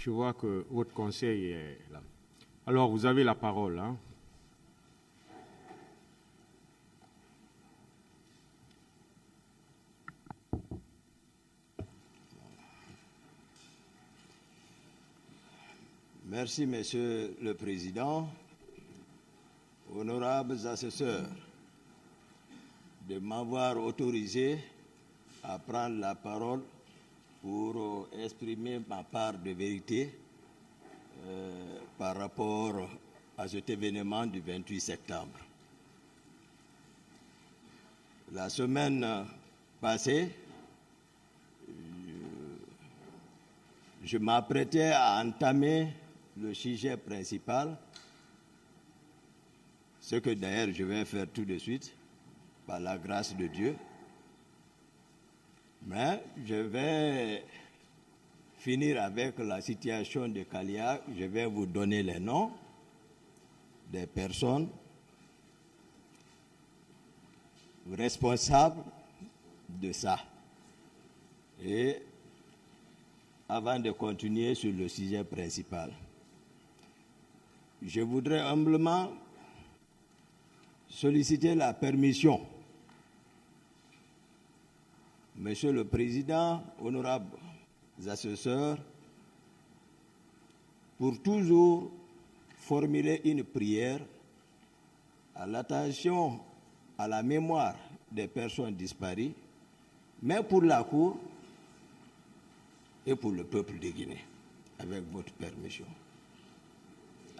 Je vois que votre conseil est là. Alors, vous avez la parole. Hein? Merci, Monsieur le Président. Honorables assesseurs, de m'avoir autorisé à prendre la parole pour exprimer ma part de vérité par rapport à cet événement du 28 septembre. La semaine passée, je m'apprêtais à entamer le sujet principal, ce que d'ailleurs je vais faire tout de suite, par la grâce de Dieu. Mais je vais finir avec la situation de Kalia. Je vais vous donner les noms des personnes responsables de ça. Et avant de continuer sur le sujet principal, je voudrais humblement solliciter la permission, Monsieur le Président, honorables assesseurs, pour toujours formuler une prière à l'attention, à la mémoire des personnes disparues, mais pour la Cour et pour le peuple de Guinée, avec votre permission,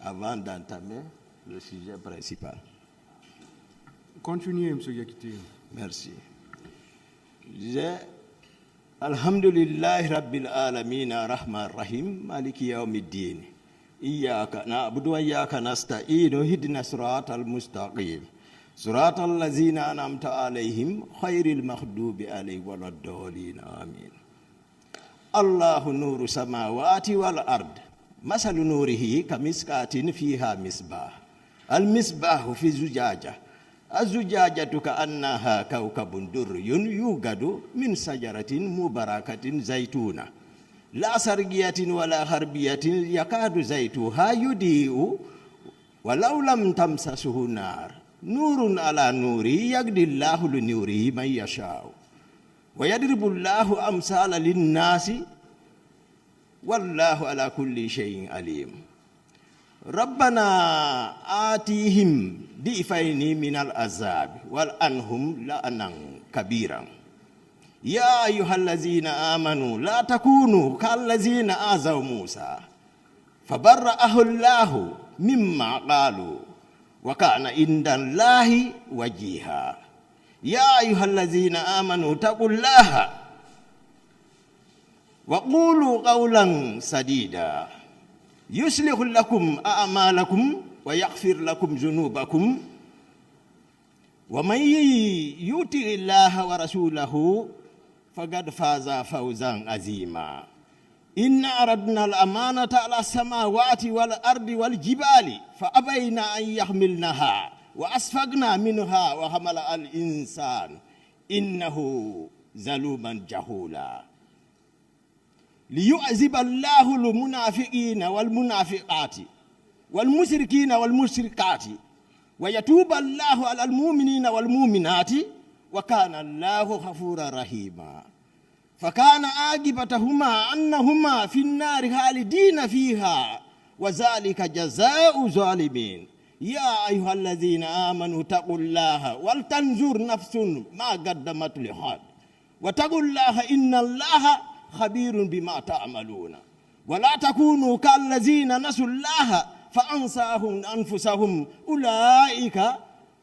avant d'entamer le sujet principal. Continuez, M. Yakité. Merci. Je disais, Alhamdulillah Rabbil Alameen Rahman Rahim Maliki Yawmiddin. Iyyaka na'budu wa iyyaka nasta'in ihdina siratal mustaqim. Siratal ladzina an'amta 'alaihim ghairil maghdubi 'alaihim waladdallin. Amin. Allahu nuru samawati wal ard. Masalu nurihi kamiskatin fiha misbah. Al misbahu fi zujajah. Azujajatu ka'annaha kawkabun durriyun yugadu min sajaratin mubarakatin zaituna la sargiyatin wala harbiyatin yakadu zaituha yudi'u walau lam tamsasuhu nar nurun ala nuri yagdillahu li nurihi man yasha'u wa yadribullahu amsala linnasi wallahu ala kulli shay'in alim. Rabbana atihim di'faini minal azab wal anhum la'anan kabiran. Ya ayyuhallazina amanu la takunu kallazina azaw Musa fabarra'ahu Allahu mimma qalu wa kana indallahi wajiha. Ya ayyuhallazina amanu taqullaha wa qulu qawlan sadida yuslihu lakum a'malakum wa yaghfir lakum dhunubakum wa man yuti Allaha wa rasulahu faqad faza fawzan azima. Inna aradna al-amanata ala samawati wal ardi wal jibali fa abayna an yahmilnaha wa asfaqna minha wa hamala al-insan innahu zaluman jahula. ليعذب الله المنافقين والمنافقات والمشركين والمشركات ويتوب الله على المؤمنين والمؤمنات وكان الله غفورا رحيما. فكان عاقبتهما أنهما في النار خالدين فيها وذلك جزاء الظالمين. يا أيها الذين آمنوا اتقوا الله ولتنظر نفس ما قدمت لغد واتقوا الله إن الله خبير بما تعملون ولا تكونوا كالذين نسوا الله فأنساهم أنفسهم أولئك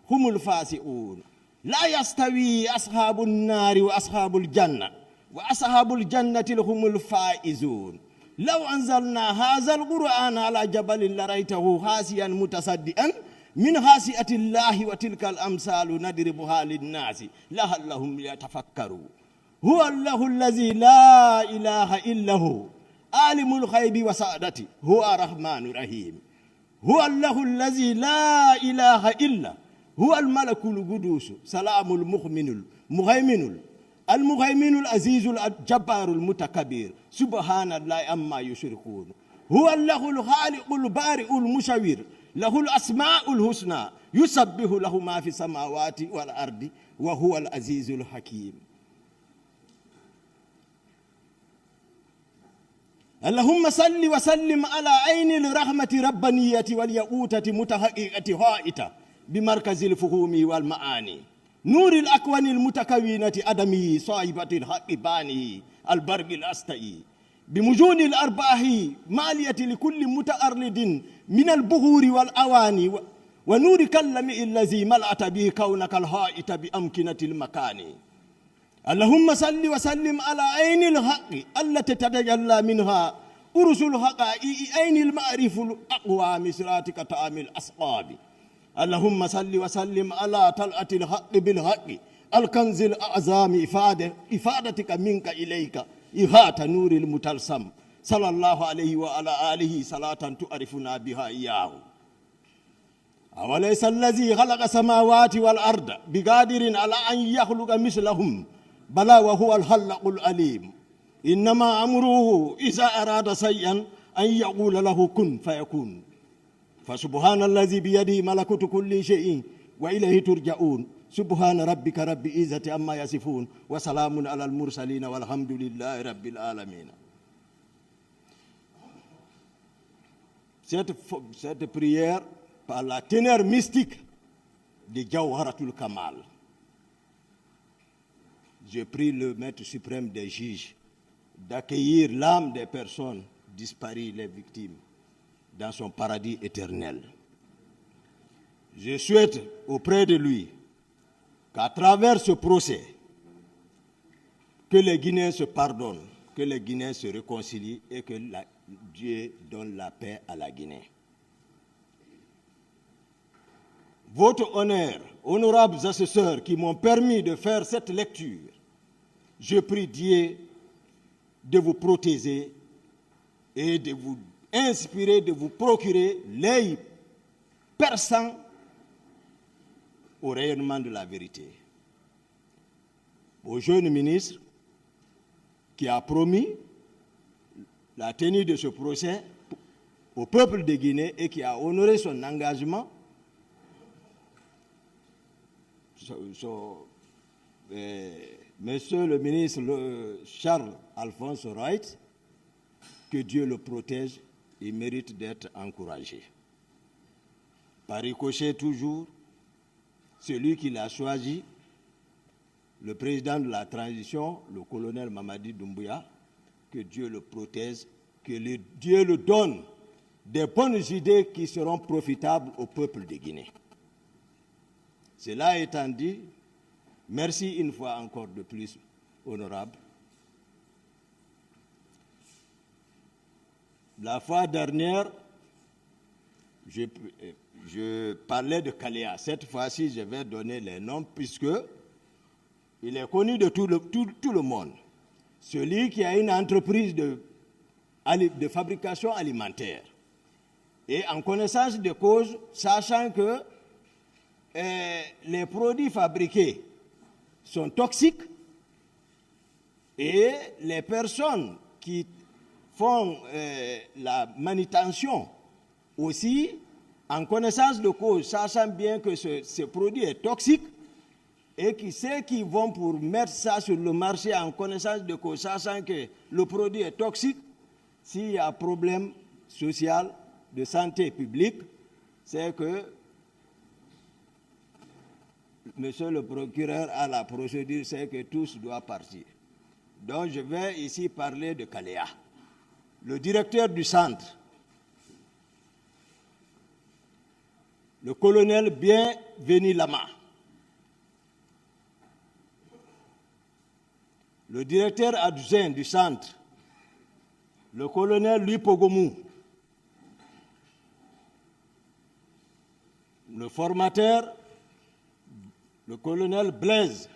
هم الفاسقون. لا يستوي أصحاب النار وأصحاب الجنة وأصحاب الجنة هم الفائزون. لو أنزلنا هذا القرآن على جبل لرأيته خاسئا متصدئا من خشية الله وتلك الأمثال نضربها للناس لعلهم يتفكرون. هو الله الذي لا إله إلا هو عالم الغيب والشهادة هو الرحمن الرحيم. هو الله الذي لا إله إلا هو الملك القدوس سلام المؤمن المهيمن العزيز الجبار المتكبر سبحان الله عما يشركون. هو الله الخالق البارئ المصور له الأسماء الحسنى يسبح له ما في السماوات والأرض وهو العزيز الحكيم. اللهم صل وسلم على عين الرحمة ربانية والياقوتة متحققة هائتة بمركز الفهوم والمعاني نور الأكوان المتكونة أدمي صاحبة الحق باني البرق الأستئي بمجون الأرباح مالية لكل متأرد من البهور والأواني ونور كلم الذي ملأت به كونك الهائت بأمكنة المكان. اللهم صل وسلم على عين الحق التي تتجلى منها أرس الحقائق عين المعرف الأقوى مسراتك طعام الأسقاب. اللهم صل وسلم على طلعة الحق بالحق الكنز الأعظم إفادتك منك إليك إهات نور المتلسم صلى الله عليه وعلى آله صلاة تعرفنا بها إياه. أوليس الذي خلق السماوات والأرض بقادر على أن يخلق مثلهم بلى وهو الخلاق العليم. إنما أمره إذا أراد شيئا أن يقول له كن فيكون. فسبحان الذي بيده ملكوت كل شيء وإليه ترجعون. سبحان ربك رب العزة عما يصفون وسلام على المرسلين والحمد لله رب العالمين. Cette prière par la teneur mystique de Jawharatul Kamal. Je prie le Maître suprême des juges d'accueillir l'âme des personnes disparues, les victimes, dans son paradis éternel. Je souhaite auprès de lui qu'à travers ce procès, que les Guinéens se pardonnent, que les Guinéens se réconcilient et que Dieu donne la paix à la Guinée. Votre honneur, honorables assesseurs qui m'ont permis de faire cette lecture, je prie Dieu de vous protéger et de vous inspirer, de vous procurer l'œil perçant au rayonnement de la vérité. Au jeune ministre qui a promis la tenue de ce procès au peuple de Guinée et qui a honoré son engagement, Monsieur le ministre Charles-Alphonse Wright, que Dieu le protège, il mérite d'être encouragé. Par ricochet toujours, celui qui l'a choisi, le président de la transition, le colonel Mamadi Doumbouya, que Dieu le protège, que Dieu le donne des bonnes idées qui seront profitables au peuple de Guinée. Cela étant dit, merci une fois encore de plus, honorable. La fois dernière, je parlais de Kaléa. Cette fois-ci, je vais donner les noms puisque il est connu de tout le monde. Celui qui a une entreprise de fabrication alimentaire et en connaissance de cause, sachant que les produits fabriqués sont toxiques et les personnes qui font la manutention aussi, en connaissance de cause, sachant bien que ce produit est toxique et qui ceux qui vont pour mettre ça sur le marché en connaissance de cause, sachant que le produit est toxique, s'il y a un problème social, de santé publique, c'est que Monsieur le procureur a la procédure, c'est que tous doivent partir. Donc je vais ici parler de Kaléa. Le directeur du centre, le colonel Bienvenu Lama, le directeur adjoint du centre, le colonel Louis Pogomou, le formateur, le colonel Blaise.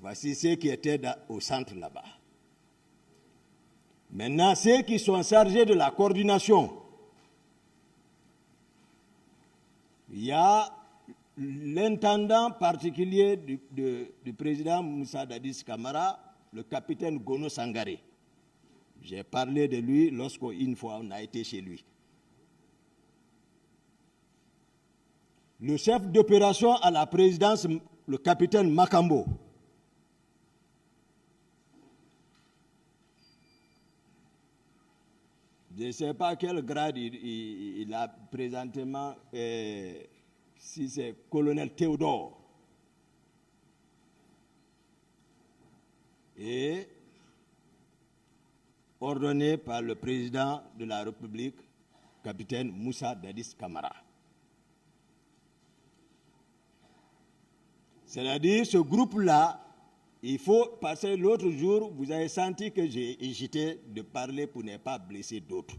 Voici ceux qui étaient au centre là-bas. Maintenant, ceux qui sont chargés de la coordination, il y a l'intendant particulier du président Moussa Dadis Camara, le capitaine Gono Sangaré. J'ai parlé de lui lorsqu'une fois on a été chez lui. Le chef d'opération à la présidence, le capitaine Makambo, je ne sais pas quel grade il a présentement, si c'est colonel Théodore. Et ordonné par le président de la République, capitaine Moussa Dadis Camara. C'est-à-dire, ce groupe-là, il faut passer l'autre jour, vous avez senti que j'ai hésité de parler pour ne pas blesser d'autres.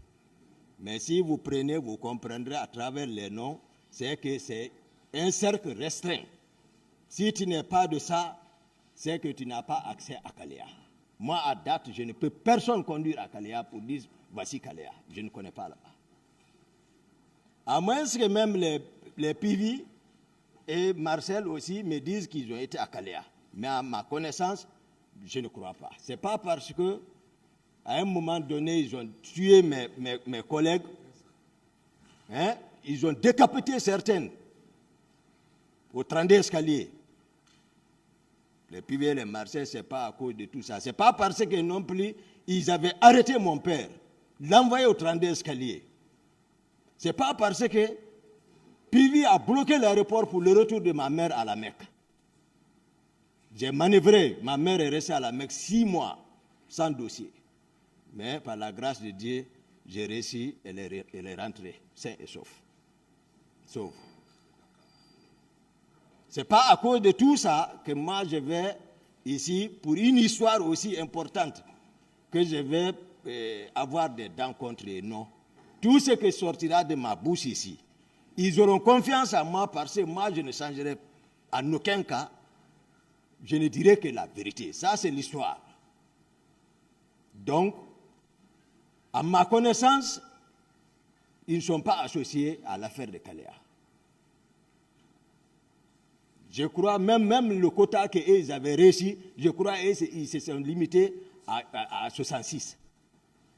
Mais si vous prenez, vous comprendrez à travers les noms, c'est que c'est un cercle restreint. Si tu n'es pas de ça, c'est que tu n'as pas accès à Kalea. Moi, à date, je ne peux personne conduire à Kalea pour dire voici Kalea. Je ne connais pas là-bas. À moins que même les PV et Marcel aussi me disent qu'ils ont été à Kalea. Mais à ma connaissance, je ne crois pas. Ce n'est pas parce que à un moment donné, ils ont tué mes collègues, hein, ils ont décapité certaines au 32 escaliers. Les PV et les Marseillais, ce n'est pas à cause de tout ça. Ce n'est pas parce que non plus, ils avaient arrêté mon père, l'envoyé au 32 escaliers. Ce n'est pas parce que PV a bloqué l'aéroport pour le retour de ma mère à la Mecque. J'ai manœuvré, ma mère est restée à la Mecque 6 mois sans dossier. Mais par la grâce de Dieu, j'ai réussi, elle est rentrée, sain et sauf. Sauf. Ce n'est pas à cause de tout ça que moi je vais ici, pour une histoire aussi importante, que je vais avoir des dents contre eux. Non. Tout ce qui sortira de ma bouche ici, ils auront confiance en moi parce que moi je ne changerai en aucun cas, je ne dirai que la vérité. Ça c'est l'histoire. Donc, à ma connaissance, ils ne sont pas associés à l'affaire de Kalea. Je crois même le quota qu'ils avaient réussi, je crois qu'ils se sont limités à 66.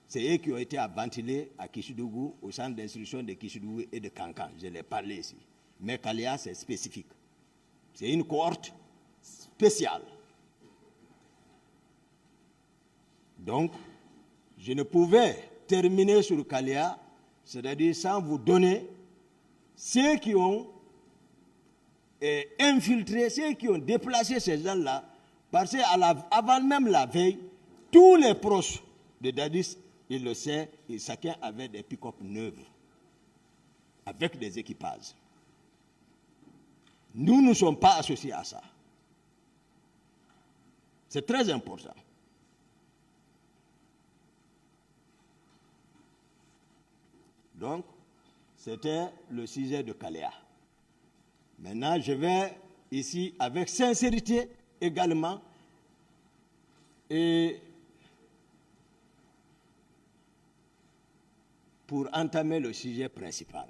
C'est eux qui ont été à ventiler à Kishidougou, au centre d'instruction de Kishidougou et de Kankan. Je l'ai parlé ici. Mais Kalea, c'est spécifique. C'est une cohorte spéciale. Donc, je ne pouvais terminer sur Kalea, c'est-à-dire sans vous donner ceux qui ont infiltré, ceux qui ont déplacé ces gens-là, parce qu'avant même la veille, tous les proches de Dadis, ils le savent, et chacun avait des pick-up neuves, avec des équipages. Nous ne sommes pas associés à ça. C'est très important. Donc, c'était le sujet de Kalea. Maintenant, je vais ici, avec sincérité également, et pour entamer le sujet principal.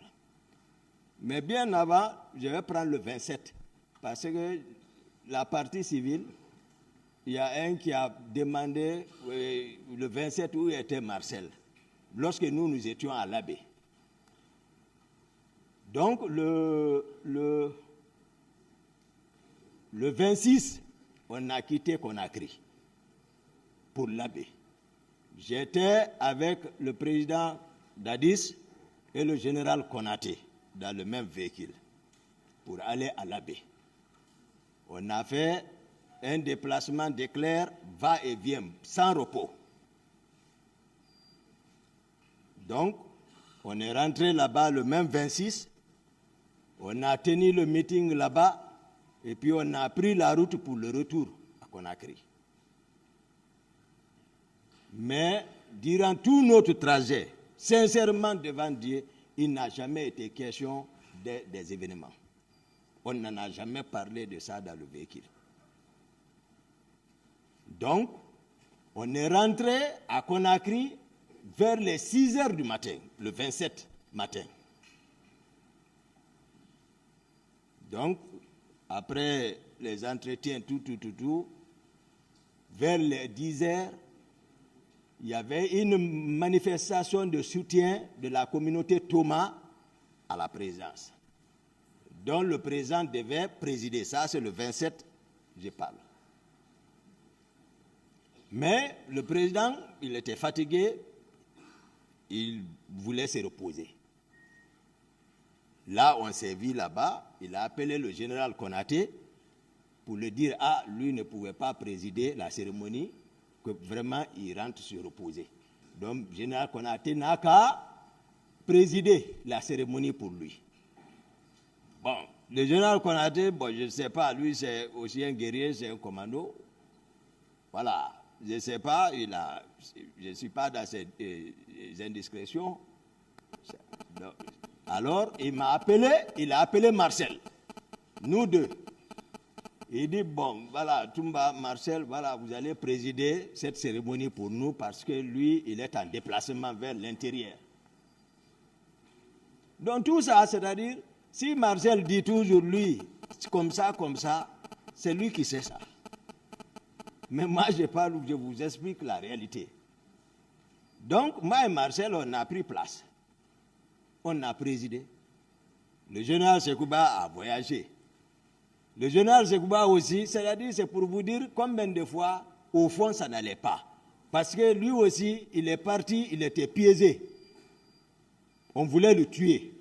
Mais bien avant, je vais prendre le 27, parce que la partie civile, il y a un qui a demandé le 27 où était Marcel, lorsque nous étions à l'abbé. Donc, le 26, on a quitté Conakry pour l'abbé. J'étais avec le président Dadis et le général Konaté dans le même véhicule pour aller à l'abbé. On a fait un déplacement d'éclair, va-et-vient, sans repos. Donc, on est rentré là-bas le même 26. On a tenu le meeting là-bas et puis on a pris la route pour le retour à Conakry. Mais durant tout notre trajet, sincèrement devant Dieu, il n'a jamais été question des événements. On n'en a jamais parlé de ça dans le véhicule. Donc, on est rentré à Conakry vers les 6 heures du matin, le 27 matin. Donc, après les entretiens, tout, vers les 10 heures, il y avait une manifestation de soutien de la communauté Thomas à la présidence, dont le président devait présider. Ça, c'est le 27, je parle. Mais le président, il était fatigué, il voulait se reposer. Là, on s'est vu là-bas, il a appelé le général Konaté pour lui dire, ah, lui ne pouvait pas présider la cérémonie, que vraiment il rentre se reposer. Donc, le général Konaté n'a qu'à présider la cérémonie pour lui. Bon, le général Konaté, bon, je ne sais pas, lui c'est aussi un guerrier, c'est un commando. Voilà, je ne sais pas, je ne suis pas dans ces indiscrétions. Donc, alors, il a appelé Marcel, nous deux. Il dit, bon, voilà, Toumba, Marcel, voilà, vous allez présider cette cérémonie pour nous parce que lui, il est en déplacement vers l'intérieur. Donc tout ça, c'est-à-dire, si Marcel dit toujours lui, comme ça, c'est lui qui sait ça. Mais moi, je vous explique la réalité. Donc, moi et Marcel, on a pris place. On a présidé. Le général Sekouba a voyagé. Le général Sekouba aussi, c'est-à-dire, c'est pour vous dire combien de fois, au fond, ça n'allait pas. Parce que lui aussi, il est parti, il était piégé. On voulait le tuer.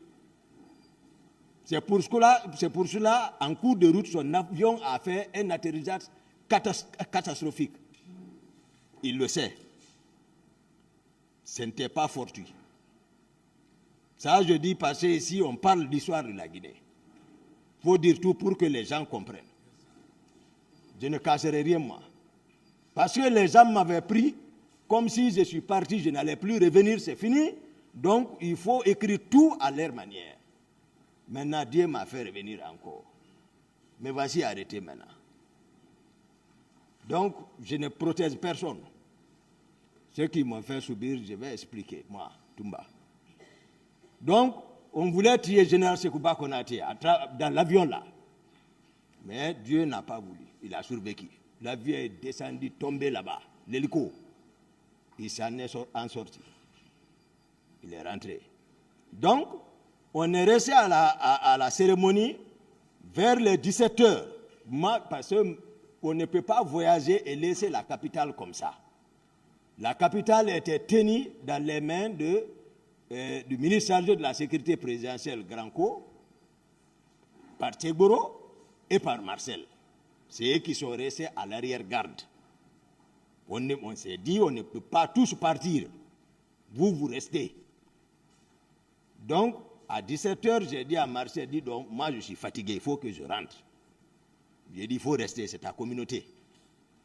C'est pour cela, en cours de route, son avion a fait un atterrissage catastrophique. Il le sait. Ce n'était pas fortuit. Ça, je dis parce que ici, on parle d'histoire de la Guinée. Il faut dire tout pour que les gens comprennent. Je ne casserai rien, moi. Parce que les gens m'avaient pris comme si je suis parti, je n'allais plus revenir, c'est fini. Donc, il faut écrire tout à leur manière. Maintenant, Dieu m'a fait revenir encore. Mais voici arrêté maintenant. Donc, je ne protège personne. Ceux qui m'ont fait subir, je vais expliquer, moi, Toumba. Donc, on voulait tuer le général Sekouba Konaté dans l'avion là. Mais Dieu n'a pas voulu. Il a survécu. L'avion est descendu, tombé là-bas. L'hélico. Il s'en est sorti. Il est rentré. Donc, on est resté à la cérémonie vers les 17h. Parce qu'on ne peut pas voyager et laisser la capitale comme ça. La capitale était tenue dans les mains du ministre chargé de la sécurité présidentielle Granco, par Tchegboro et par Marcel. C'est eux qui sont restés à l'arrière-garde. On s'est dit, on ne peut pas tous partir. Vous restez. Donc, à 17h, j'ai dit à Marcel, donc, moi je suis fatigué, il faut que je rentre. J'ai dit, il faut rester, c'est ta communauté.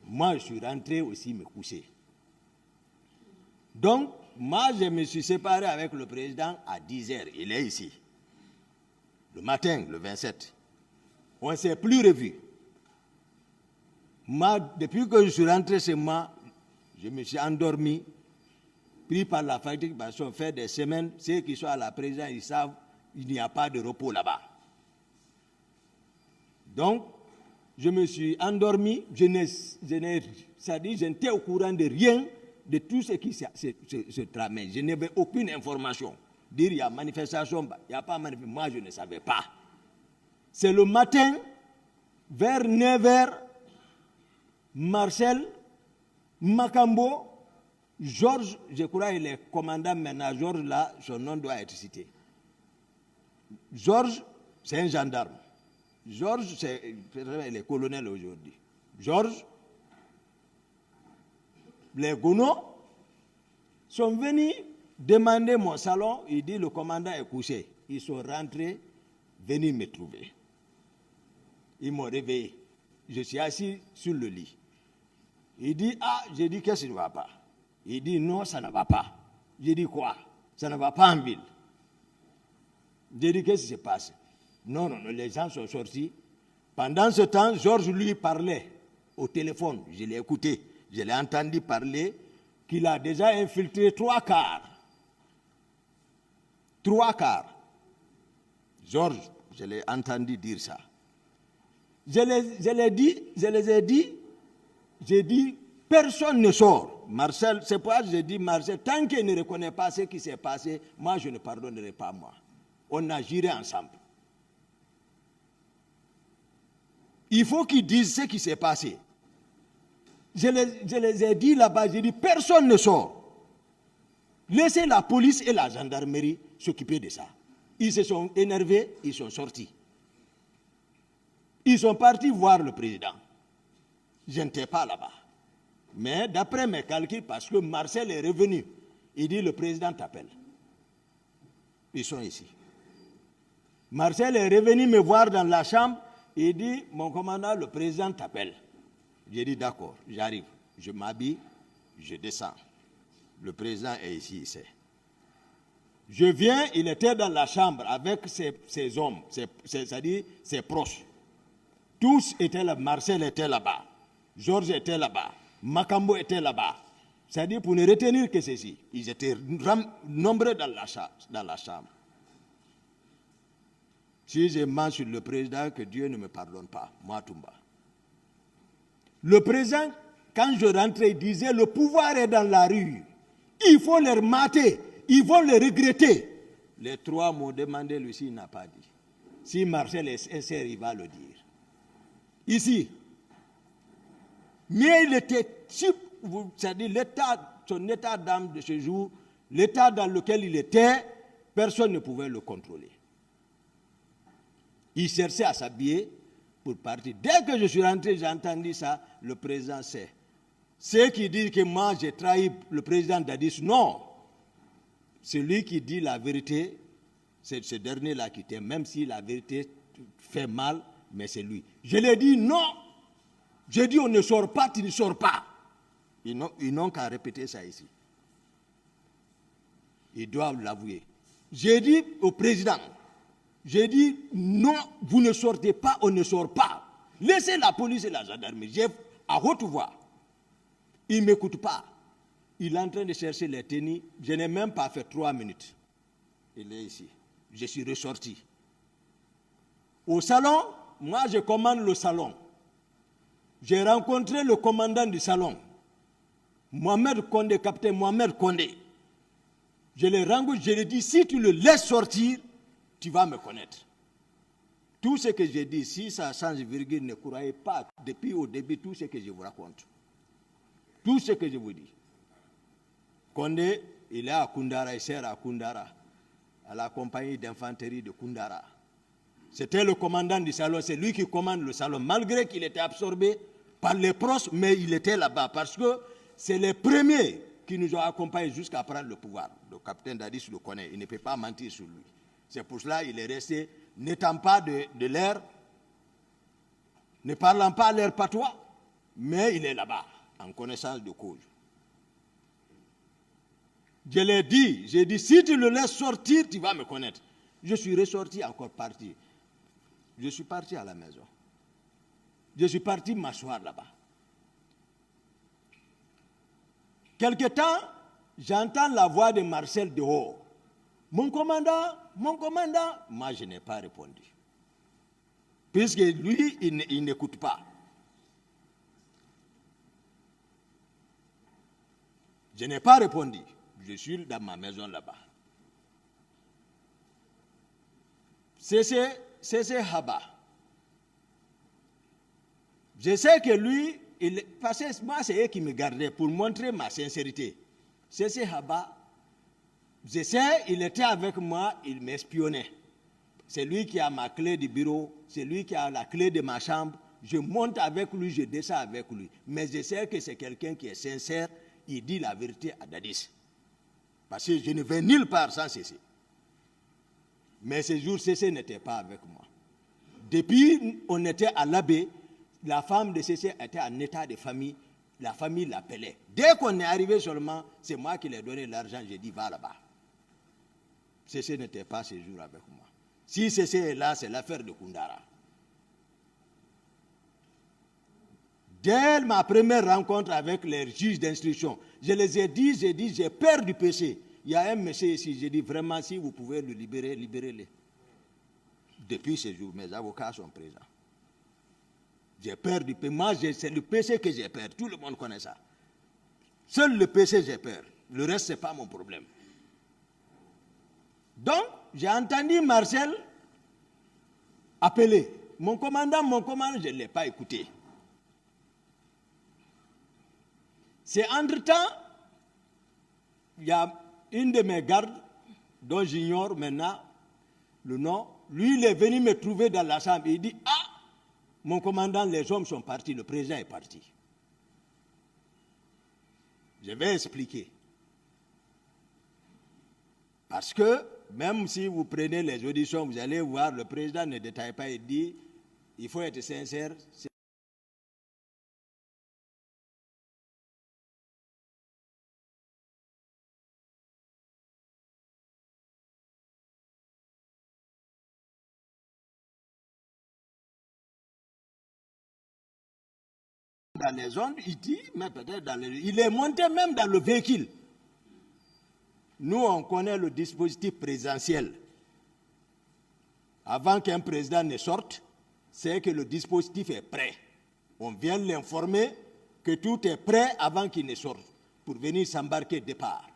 Moi, je suis rentré aussi me coucher. Donc, moi, je me suis séparé avec le président à 10h. Il est ici. Le matin, le 27. On ne s'est plus revus. Moi, depuis que je suis rentré chez moi, je me suis endormi, pris par la fatigue, parce qu'on fait des semaines. Ceux qui sont à la présidence, ils savent qu'il n'y a pas de repos là-bas. Donc, je me suis endormi, je n'étais au courant de rien, de tout ce qui se tramait. Je n'avais aucune information. Dire il y a manifestation, il n'y a pas manifestation, moi je ne savais pas. C'est le matin, vers 9h, Marcel, Makambo, Georges, je crois qu'il est commandant maintenant, Georges là, son nom doit être cité. Georges, c'est un gendarme. Georges, il est colonel aujourd'hui. Georges, les Gounod sont venus demander mon salon. Il dit le commandant est couché. Ils sont rentrés, venus me trouver. Ils m'ont réveillé. Je suis assis sur le lit. Il dit, ah, j'ai dit, qu'est-ce qui ne va pas? Il dit, non, ça ne va pas. J'ai dit, quoi? Ça ne va pas en ville. J'ai dit, qu'est-ce qui se passe? Non, les gens sont sortis. Pendant ce temps, Georges lui parlait au téléphone. Je l'ai écouté. Je l'ai entendu parler qu'il a déjà infiltré 3 quarts. 3 quarts. Georges, je l'ai entendu dire ça. Je les ai dit, j'ai dit, personne ne sort. Marcel, c'est pourquoi je dis Marcel, tant qu'il ne reconnaît pas ce qui s'est passé, moi je ne pardonnerai pas moi. On a géré ensemble. Il faut qu'ils disent ce qui s'est passé. Je les ai dit là-bas, j'ai dit personne ne sort. Laissez la police et la gendarmerie s'occuper de ça. Ils se sont énervés, ils sont sortis. Ils sont partis voir le président. Je n'étais pas là-bas. Mais d'après mes calculs, parce que Marcel est revenu, il dit le président t'appelle. Ils sont ici. Marcel est revenu me voir dans la chambre, il dit mon commandant, le président t'appelle. J'ai dit d'accord, j'arrive. Je m'habille, je descends. Le président est ici, il sait. Je viens, il était dans la chambre avec ses hommes, c'est-à-dire ses proches. Tous étaient là, Marcel était là-bas, Georges était là-bas, Makambo était là-bas. C'est-à-dire pour ne retenir que ceci, ils étaient nombreux dans la chambre. Si je mens sur le président, que Dieu ne me pardonne pas, moi Toumba. Le président, quand je rentrais, il disait le pouvoir est dans la rue. Il faut les mater, ils vont les regretter. Les trois m'ont demandé, lui, il n'a pas dit. Si Marcel est sincère, il va le dire. Ici. Mais il était, c'est-à-dire son état d'âme de ce jour, l'état dans lequel il était, personne ne pouvait le contrôler. Il cherchait à s'habiller pour partir. Dès que je suis rentré, j'ai entendu ça, le président sait. Ceux qui disent que moi j'ai trahi le président Dadis, non. Celui qui dit la vérité, c'est ce dernier-là qui t'aime, même si la vérité fait mal, mais c'est lui. Je lui ai dit non. J'ai dit on ne sort pas, tu ne sors pas. Ils n'ont qu'à répéter ça ici. Ils doivent l'avouer. J'ai dit au président, j'ai dit non, vous ne sortez pas, on ne sort pas. Laissez la police et la gendarmerie à haute voix. Il ne m'écoute pas. Il est en train de chercher les tenues. Je n'ai même pas fait 3 minutes. Il est ici. Je suis ressorti. Au salon, moi je commande le salon. J'ai rencontré le commandant du salon, Mohamed Condé, capitaine Mohamed Condé. Je l'ai rencontré, je lui ai dit, si tu le laisses sortir, tu vas me connaître. Tout ce que j'ai dit, si ça change virgule, ne croyez pas, depuis au début, tout ce que je vous raconte. Tout ce que je vous dis. Condé, il est à Koundara, il sert à Koundara, à la compagnie d'infanterie de Koundara. C'était le commandant du salon, c'est lui qui commande le salon, malgré qu'il était absorbé par les proches, mais il était là-bas, parce que c'est les premiers qui nous ont accompagnés jusqu'à prendre le pouvoir. Le capitaine Dadis le connaît, il ne peut pas mentir sur lui. C'est pour cela qu'il est resté, n'étant pas de l'air, ne parlant pas l'air patois, mais il est là-bas, en connaissance de cause. Je l'ai dit, j'ai dit, si tu le laisses sortir, tu vas me connaître. Je suis ressorti, encore parti. Je suis parti à la maison. Je suis parti m'asseoir là-bas. Quelque temps, j'entends la voix de Marcel dehors. Mon commandant, moi je n'ai pas répondu. Puisque lui, il n'écoute pas. Je n'ai pas répondu. Je suis dans ma maison là-bas. C'est Haba. Je sais que lui, parce que moi c'est eux qui me gardaient pour montrer ma sincérité. C'est Haba. Je sais, il était avec moi, il m'espionnait. C'est lui qui a ma clé du bureau, c'est lui qui a la clé de ma chambre. Je monte avec lui, je descends avec lui. Mais je sais que c'est quelqu'un qui est sincère, il dit la vérité à Dadis. Parce que je ne vais nulle part sans Cécé. Mais ce jour, Cécé n'était pas avec moi. Depuis, on était à l'abbé, la femme de Cécé était en état de famille, la famille l'appelait. Dès qu'on est arrivé seulement, c'est moi qui lui ai donné l'argent, j'ai dit va là-bas. Cécé n'était pas ce jour avec moi. Si Cécé est là, c'est l'affaire de Koundara. Dès ma première rencontre avec les juges d'instruction, je les ai dit, j'ai peur du péché. Il y a un monsieur ici, j'ai dit vraiment, si vous pouvez le libérer, libérez-le. Depuis ce jour, mes avocats sont présents. J'ai peur du péché. Moi, c'est le péché que j'ai peur. Tout le monde connaît ça. Seul le PC, j'ai peur. Le reste, ce n'est pas mon problème. Donc, j'ai entendu Marcel appeler. Mon commandant, je ne l'ai pas écouté. C'est entre-temps, il y a une de mes gardes, dont j'ignore maintenant le nom. Lui, il est venu me trouver dans la chambre. Il dit, ah, mon commandant, les hommes sont partis, le président est parti. Je vais expliquer. Parce que, même si vous prenez les auditions, vous allez voir, le président ne détaille pas et dit, il faut être sincère. Dans les zones, il dit, mais peut-être dans les... Il est monté même dans le véhicule. Nous, on connaît le dispositif présidentiel. Avant qu'un président ne sorte, c'est que le dispositif est prêt. On vient l'informer que tout est prêt avant qu'il ne sorte, pour venir s'embarquer départ.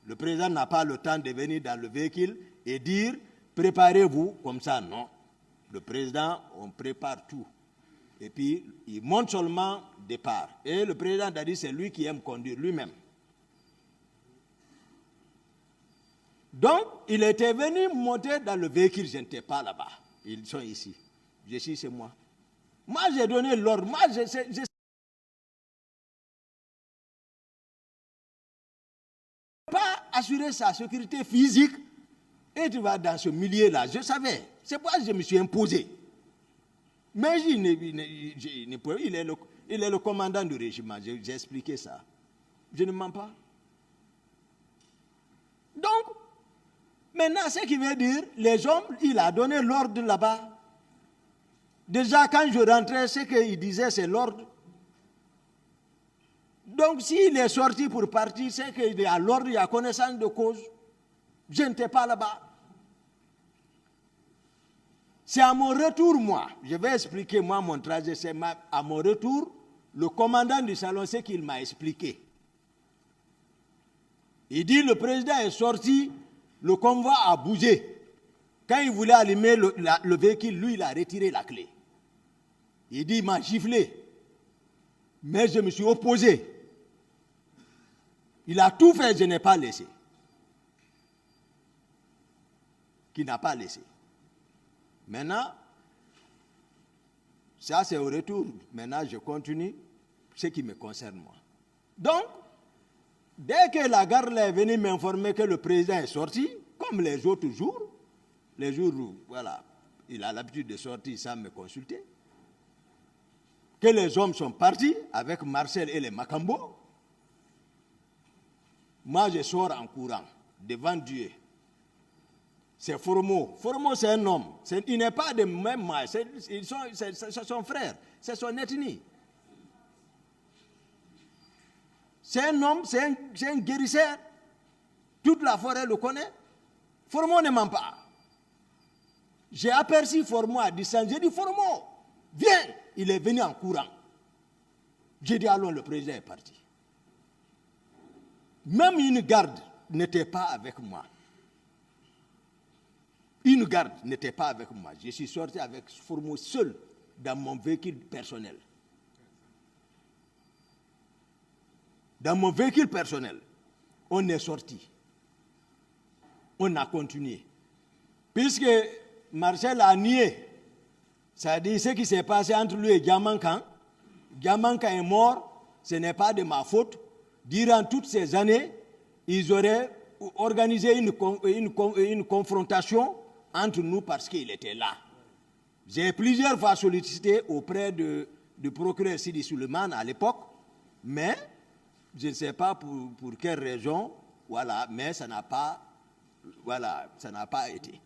Le président n'a pas le temps de venir dans le véhicule et dire « préparez-vous » comme ça, non. Le président, on prépare tout. Et puis, il monte seulement départ. Et le président a dit c'est lui qui aime conduire lui-même. Donc, il était venu monter dans le véhicule, je n'étais pas là-bas. Ils sont ici. Je suis chez moi. Moi, j'ai donné l'ordre. Moi, je pas assurer sa sécurité physique et tu vas dans ce milieu-là. Je savais. C'est pourquoi je me suis imposé. Mais il est le commandant du régiment. J'ai expliqué ça. Je ne mens pas. Donc, maintenant, ce qui veut dire, les hommes, il a donné l'ordre là-bas. Déjà, quand je rentrais, ce qu'il disait, c'est l'ordre. Donc, s'il est sorti pour partir, c'est qu'il y a l'ordre, il y a connaissance de cause. Je n'étais pas là-bas. C'est à mon retour, moi, je vais expliquer moi mon trajet, c'est à mon retour, le commandant du salon, c'est qu'il m'a expliqué. Il dit, le président est sorti, le convoi a bougé. Quand il voulait allumer le véhicule, lui, il a retiré la clé. Il dit, il m'a giflé. Mais je me suis opposé. Il a tout fait, je n'ai pas laissé. Qui n'a pas laissé. Maintenant, ça c'est au retour. Maintenant, je continue ce qui me concerne moi. Donc, dès que la garde est venue m'informer que le président est sorti, comme les autres jours, les jours où, voilà, il a l'habitude de sortir sans me consulter, que les hommes sont partis avec Marcel et les Macambo, moi je sors en courant devant Dieu. C'est Formo. Formo, c'est un homme. Il n'est pas de même âge. C'est son frère. C'est son ethnie. C'est un homme, c'est un guérisseur. Toute la forêt le connaît. Formo ne ment pas. J'ai aperçu Formo à distance. J'ai dit, Formo, viens. Il est venu en courant. J'ai dit, allons, le président est parti. Même une garde n'était pas avec moi. Une garde n'était pas avec moi. Je suis sorti avec Formo seul dans mon véhicule personnel. Dans mon véhicule personnel, on est sorti. On a continué. Puisque Marcel a nié, ça dit ce qui s'est passé entre lui et Diamankan. Diamankan est mort, ce n'est pas de ma faute. Durant toutes ces années, ils auraient organisé une confrontation entre nous parce qu'il était là. J'ai plusieurs fois sollicité auprès du procureur Sidi Suleiman à l'époque, mais je ne sais pas pour quelle raison, voilà, mais ça n'a pas été.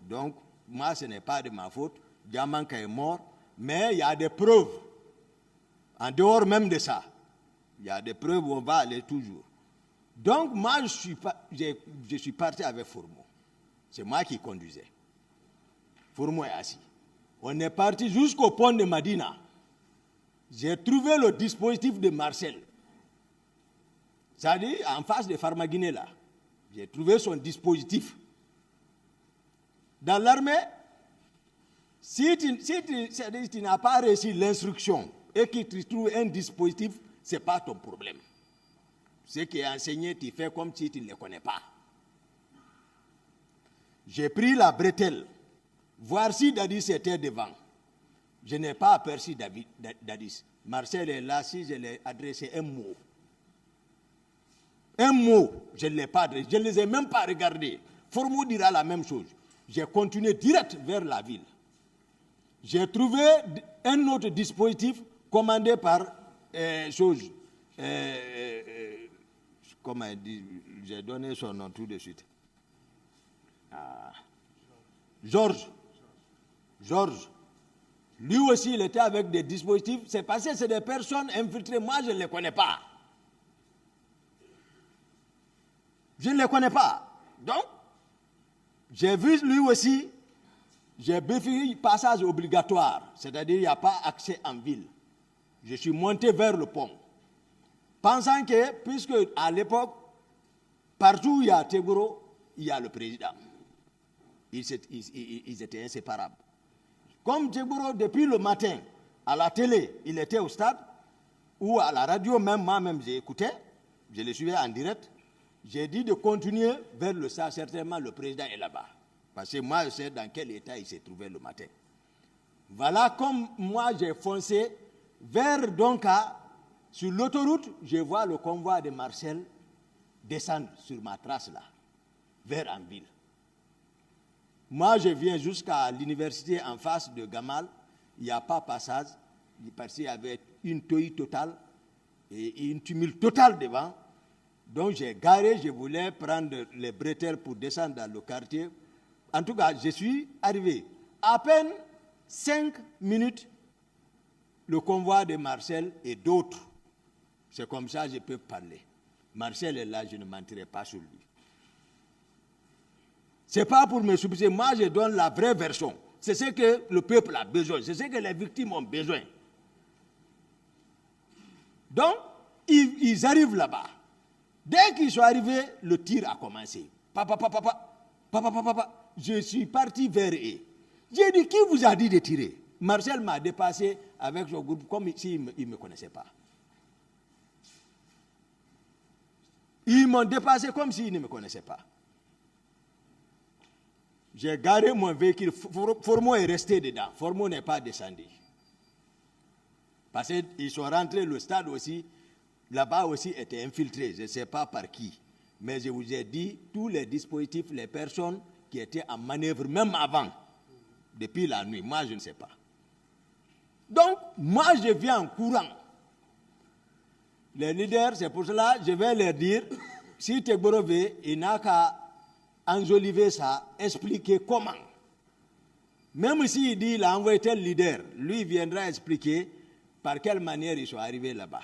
Donc, moi, ce n'est pas de ma faute. Diamanka est mort, mais il y a des preuves. En dehors même de ça, il y a des preuves où on va aller toujours. Donc, moi, je suis parti avec Formo. C'est moi qui conduisais. Formo est assis. On est parti jusqu'au pont de Madina. J'ai trouvé le dispositif de Marcel. C'est-à-dire, en face de Farmaguiné, là, j'ai trouvé son dispositif. Dans l'armée, si tu n'as pas réussi l'instruction et que tu trouves un dispositif, ce n'est pas ton problème. Ce qui est enseigné, tu fais comme si tu ne le connais pas. J'ai pris la bretelle, voir si Dadis était devant. Je n'ai pas aperçu Dadis. Marcel est là, si je lui ai adressé un mot. Un mot, je ne l'ai pas adressé. Je ne les ai même pas regardés. Formo dira la même chose. J'ai continué direct vers la ville. J'ai trouvé un autre dispositif commandé par comment il dit, j'ai donné son nom tout de suite. Georges. Lui aussi, il était avec des dispositifs. C'est parce que c'est des personnes infiltrées. Moi, je ne les connais pas. Je ne les connais pas. Donc, j'ai vu lui aussi, j'ai béfi passage obligatoire. C'est-à-dire, il n'y a pas accès en ville. Je suis monté vers le pont. Pensant que, puisque à l'époque, partout où il y a Tegoro, il y a le président. Ils étaient inséparables. Comme Tegoro, depuis le matin, à la télé, il était au stade, ou à la radio, même moi-même, j'ai écouté, je le suivais en direct. J'ai dit de continuer vers le stade, certainement le président est là-bas. Parce que moi, je sais dans quel état il s'est trouvé le matin. Voilà comme moi, j'ai foncé vers Donka. Sur l'autoroute, je vois le convoi de Marcel descendre sur ma trace là, vers Anville. Moi, je viens jusqu'à l'université en face de Gamal. Il n'y a pas passage. Parce qu'il y avait une tohie totale et une tumulte totale devant. Donc, j'ai garé, je voulais prendre les bretelles pour descendre dans le quartier. En tout cas, je suis arrivé. À peine 5 minutes, le convoi de Marcel et d'autres. C'est comme ça que je peux parler. Marcel est là, je ne mentirai pas sur lui. Ce n'est pas pour me supplier. Moi, je donne la vraie version. C'est ce que le peuple a besoin. C'est ce que les victimes ont besoin. Donc, ils arrivent là-bas. Dès qu'ils sont arrivés, le tir a commencé. Papa. Je suis parti vers eux. J'ai dit, qui vous a dit de tirer? Marcel m'a dépassé avec son groupe comme s'il ne me connaissait pas. Ils m'ont dépassé comme s'ils ne me connaissaient pas. J'ai garé mon véhicule. Formo est resté dedans. Formo n'est pas descendu. Parce qu'ils sont rentrés, le stade aussi, là-bas aussi était infiltré. Je ne sais pas par qui. Mais je vous ai dit, tous les dispositifs, les personnes qui étaient en manœuvre, même avant, depuis la nuit, moi je ne sais pas. Donc, moi je viens en courant. Les leaders, c'est pour cela je vais leur dire, si Tegboro veut, il n'a qu'à enjoliver ça, expliquer comment. Même s'il dit qu'il a envoyé tel leader, lui viendra expliquer par quelle manière ils sont arrivés là-bas.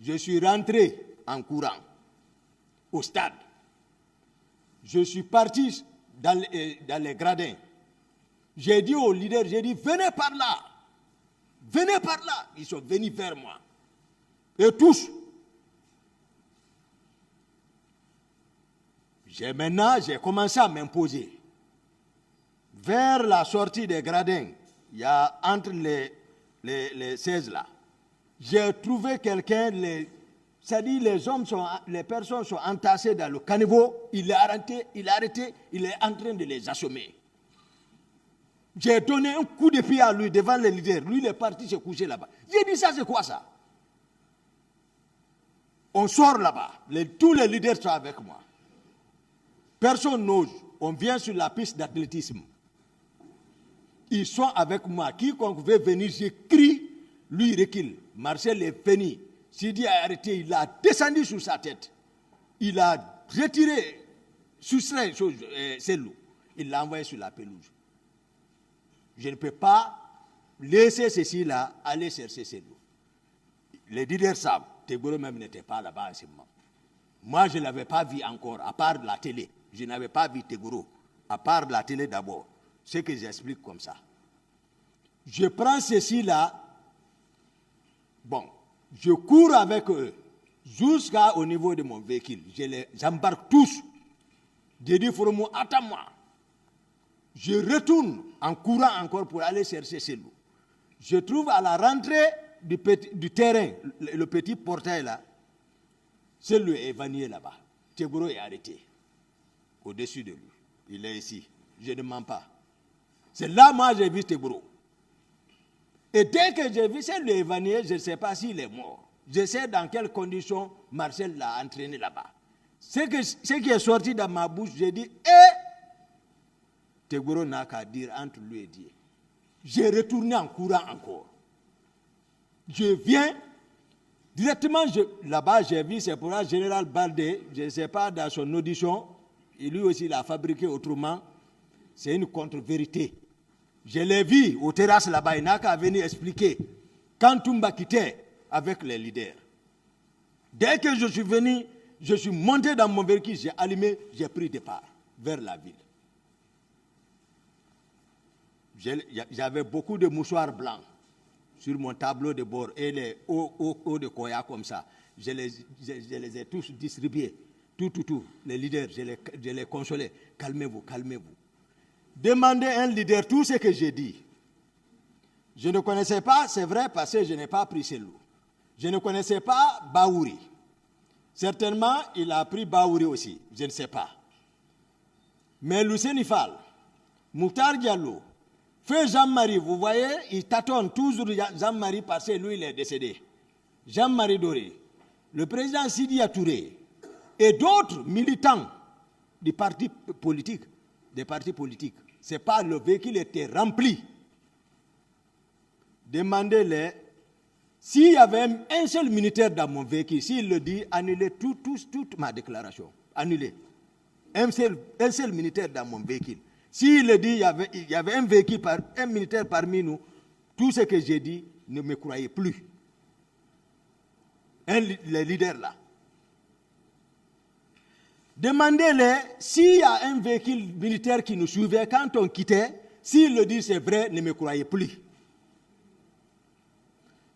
Je suis rentré en courant au stade. Je suis parti dans les gradins. J'ai dit aux leaders, j'ai dit, venez par là. Venez par là. Ils sont venus vers moi. Et tous. Maintenant, j'ai commencé à m'imposer. Vers la sortie des gradins, il y a entre les 16 là, j'ai trouvé quelqu'un, c'est-à-dire les personnes sont entassées dans le caniveau, il est arrêté, il est en train de les assommer. J'ai donné un coup de pied à lui devant les leaders. Lui, il est parti se coucher là-bas. J'ai dit, ça, c'est quoi ça? On sort là-bas. Tous les leaders sont avec moi. Personne n'ose. On vient sur la piste d'athlétisme. Ils sont avec moi. Quiconque veut venir, je crie. Lui, il recule. Marcel est venu. Sidi a arrêté. Il a descendu sur sa tête. Il a retiré, soustrait ses loups. Il l'a envoyé sur la pelouse. Je ne peux pas laisser ceci-là aller chercher ces loups. Les leaders savent. Tegboro même n'était pas là-bas en ce moment. Moi, je ne l'avais pas vu encore, à part la télé. Je n'avais pas vu Tegboro, à part la télé d'abord. Ce que j'explique comme ça. Je prends ceci-là. Bon, je cours avec eux. jusqu'au niveau de mon véhicule. Je les embarque tous. Je dis, Foromo, attends-moi. Je retourne en courant encore pour aller chercher Selou. Je trouve à la rentrée du terrain, le petit portail là, Selou est évanoui là-bas. Tegboro est arrêté au-dessus de lui. Il est ici. Je ne mens pas. C'est là, moi, j'ai vu Tegboro. Et dès que j'ai vu Selou évanoui, je ne sais pas s'il est mort. Je sais dans quelles conditions Marcel l'a entraîné là-bas. Ce qui est sorti dans ma bouche, j'ai dit, Tegboro n'a qu'à dire entre lui et Dieu. J'ai retourné en courant encore. Je viens, directement, là-bas, j'ai vu, c'est pour le général Baldé, je ne sais pas, dans son audition, et lui aussi l'a fabriqué autrement, c'est une contre-vérité. Je l'ai vu aux terrasses là-bas, il n'a qu'à venir expliquer. Quand Toumba quittait avec les leaders, dès que je suis venu, je suis monté dans mon véhicule, j'ai allumé, j'ai pris départ vers la ville. J'avais beaucoup de mouchoirs blancs sur mon tableau de bord et les hauts de Koya comme ça. Je les ai tous distribués. Tout. Les leaders, je les consolais. Calmez-vous, calmez-vous. Demandez à un leader tout ce que j'ai dit. Je ne connaissais pas, c'est vrai, parce que je n'ai pas pris Selou. Je ne connaissais pas Baouri. Certainement, il a pris Baouri aussi, je ne sais pas. Mais Lucien Fall, Mouktar Diallo, Feu Jean-Marie, vous voyez, il tâtonne toujours Jean-Marie parce que lui, il est décédé. Jean-Marie Doré, le président Sidia Touré et d'autres militants des partis politiques. Ce n'est pas le véhicule était rempli. Demandez-les, s'il y avait un seul militaire dans mon véhicule, s'il le dit, annulez toute ma déclaration. Annulez. Un seul militaire dans mon véhicule. S'il le dit, il y avait un militaire parmi nous, tout ce que j'ai dit, ne me croyez plus. Les leaders là. Demandez-les, s'il y a un véhicule militaire qui nous suivait quand on quittait, s'il le dit c'est vrai, ne me croyez plus.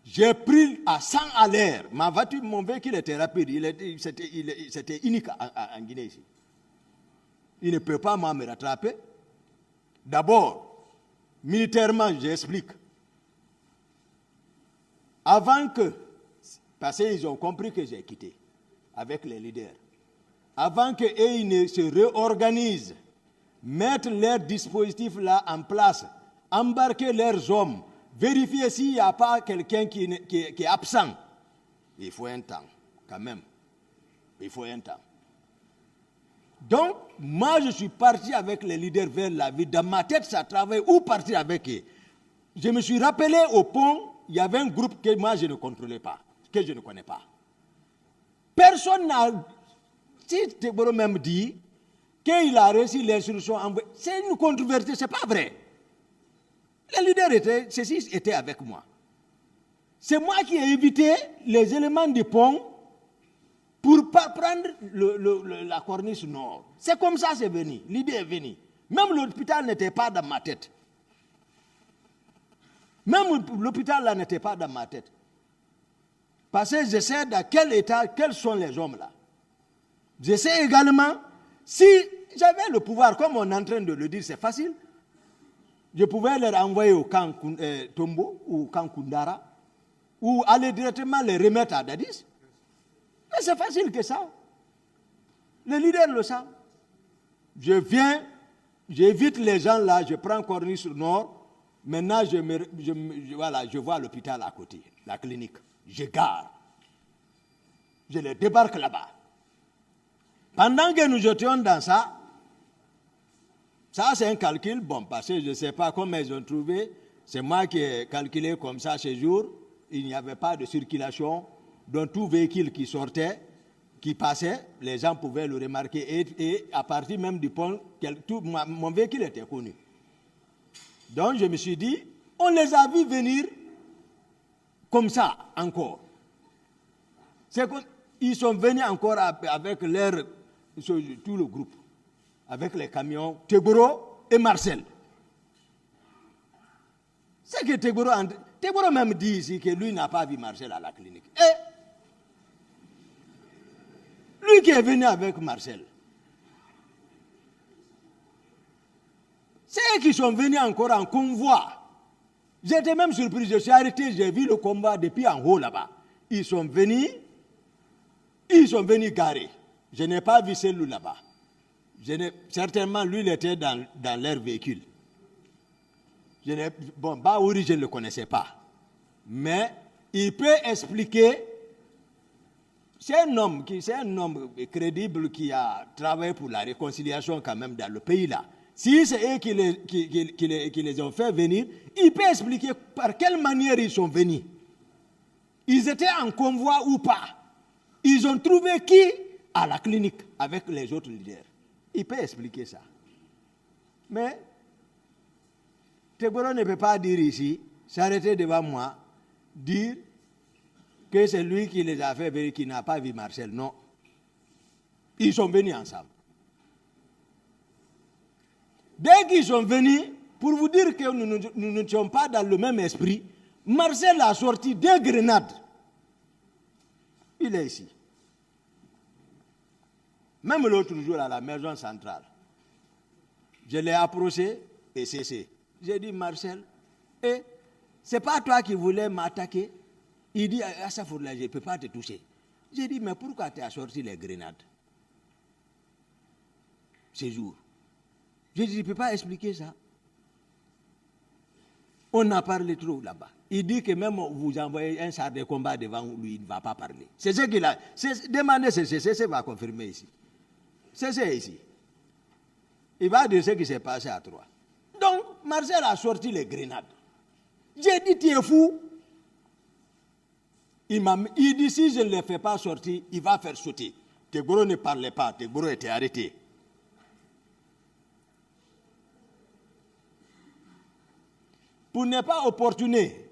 J'ai pris à 100 à l'heure. Ma voiture, mon véhicule était rapide. C'était unique en Guinée ici. Il ne peut pas me rattraper. D'abord, militairement, j'explique. Avant que, parce qu'ils ont compris que j'ai quitté avec les leaders, avant qu'ils ne se réorganisent, mettre leurs dispositifs là en place, embarquer leurs hommes, vérifier s'il n'y a pas quelqu'un qui est absent. Il faut un temps, quand même. Il faut un temps. Donc, moi, je suis parti avec les leaders vers la ville. Dans ma tête, ça travaille. Où partir avec eux? Je me suis rappelé au pont, il y avait un groupe que moi, je ne contrôlais pas, que je ne connais pas. Personne n'a... Si Tegboro même dit qu'il a reçu l'instruction, c'est une controversie, ce n'est pas vrai. Les leaders étaient avec moi. C'est moi qui ai évité les éléments du pont pour prendre la corniche nord. C'est comme ça c'est venu. L'idée est venue. Même l'hôpital n'était pas dans ma tête. Même l'hôpital là n'était pas dans ma tête. Parce que je sais dans quel état, quels sont les hommes là. Je sais également, si j'avais le pouvoir, comme on est en train de le dire, c'est facile. Je pouvais les renvoyer au camp Tombo ou au camp Kundara ou aller directement les remettre à Dadis. Mais c'est facile que ça. Les leaders le savent. Je viens, j'évite les gens là, je prends Corniche Nord. Maintenant, je vois l'hôpital à côté, la clinique. Je gare. Je les débarque là-bas. Pendant que nous étions dans ça c'est un calcul, bon, parce que je ne sais pas comment ils ont trouvé. C'est moi qui ai calculé comme ça ce jour. Il n'y avait pas de circulation. Donc tout véhicule qui sortait, qui passait, les gens pouvaient le remarquer. Et à partir même du pont, mon véhicule était connu. Donc je me suis dit, on les a vus venir comme ça encore. Ils sont venus encore avec tout le groupe, avec les camions, Tegboro et Marcel. C'est que Tegboro même dit ici que lui n'a pas vu Marcel à la clinique. Lui qui est venu avec Marcel. C'est eux qui sont venus encore en convoi. J'étais même surpris, je suis arrêté, j'ai vu le combat depuis en haut là-bas. Ils sont venus garer. Je n'ai pas vu celui là-bas. Certainement, lui, il était dans leur véhicule. Baouri, je ne le connaissais pas. Mais il peut expliquer. C'est un homme crédible qui a travaillé pour la réconciliation quand même dans le pays là. Si c'est eux qui les ont fait venir, il peut expliquer par quelle manière ils sont venus. Ils étaient en convoi ou pas. Ils ont trouvé qui à la clinique avec les autres leaders. Il peut expliquer ça. Mais Tegboro ne peut pas dire ici, s'arrêter devant moi, dire que c'est lui qui les a fait venir, qui n'a pas vu Marcel. Non. Ils sont venus ensemble. Dès qu'ils sont venus, pour vous dire que nous ne sommes pas dans le même esprit, Marcel a sorti 2 grenades. Il est ici. Même l'autre jour à la maison centrale, je l'ai approché et cessé. J'ai dit, Marcel, c'est pas toi qui voulais m'attaquer? Il dit, à ça, je ne peux pas te toucher. J'ai dit, mais pourquoi tu as sorti les grenades ces jours? Je dis, je ne peux pas expliquer ça. On a parlé trop là-bas. Il dit que même vous envoyez un char de combat devant lui, il ne va pas parler. C'est ce qu'il a. Demandez, c'est va confirmer ici. C'est ici. Il va dire ce qui s'est passé à 3. Donc, Marcel a sorti les grenades. J'ai dit, tu es fou. Il dit, si je ne les fais pas sortir, il va faire sauter. Tegboro ne parlait pas, Tegboro était arrêté. Pour ne pas opportuner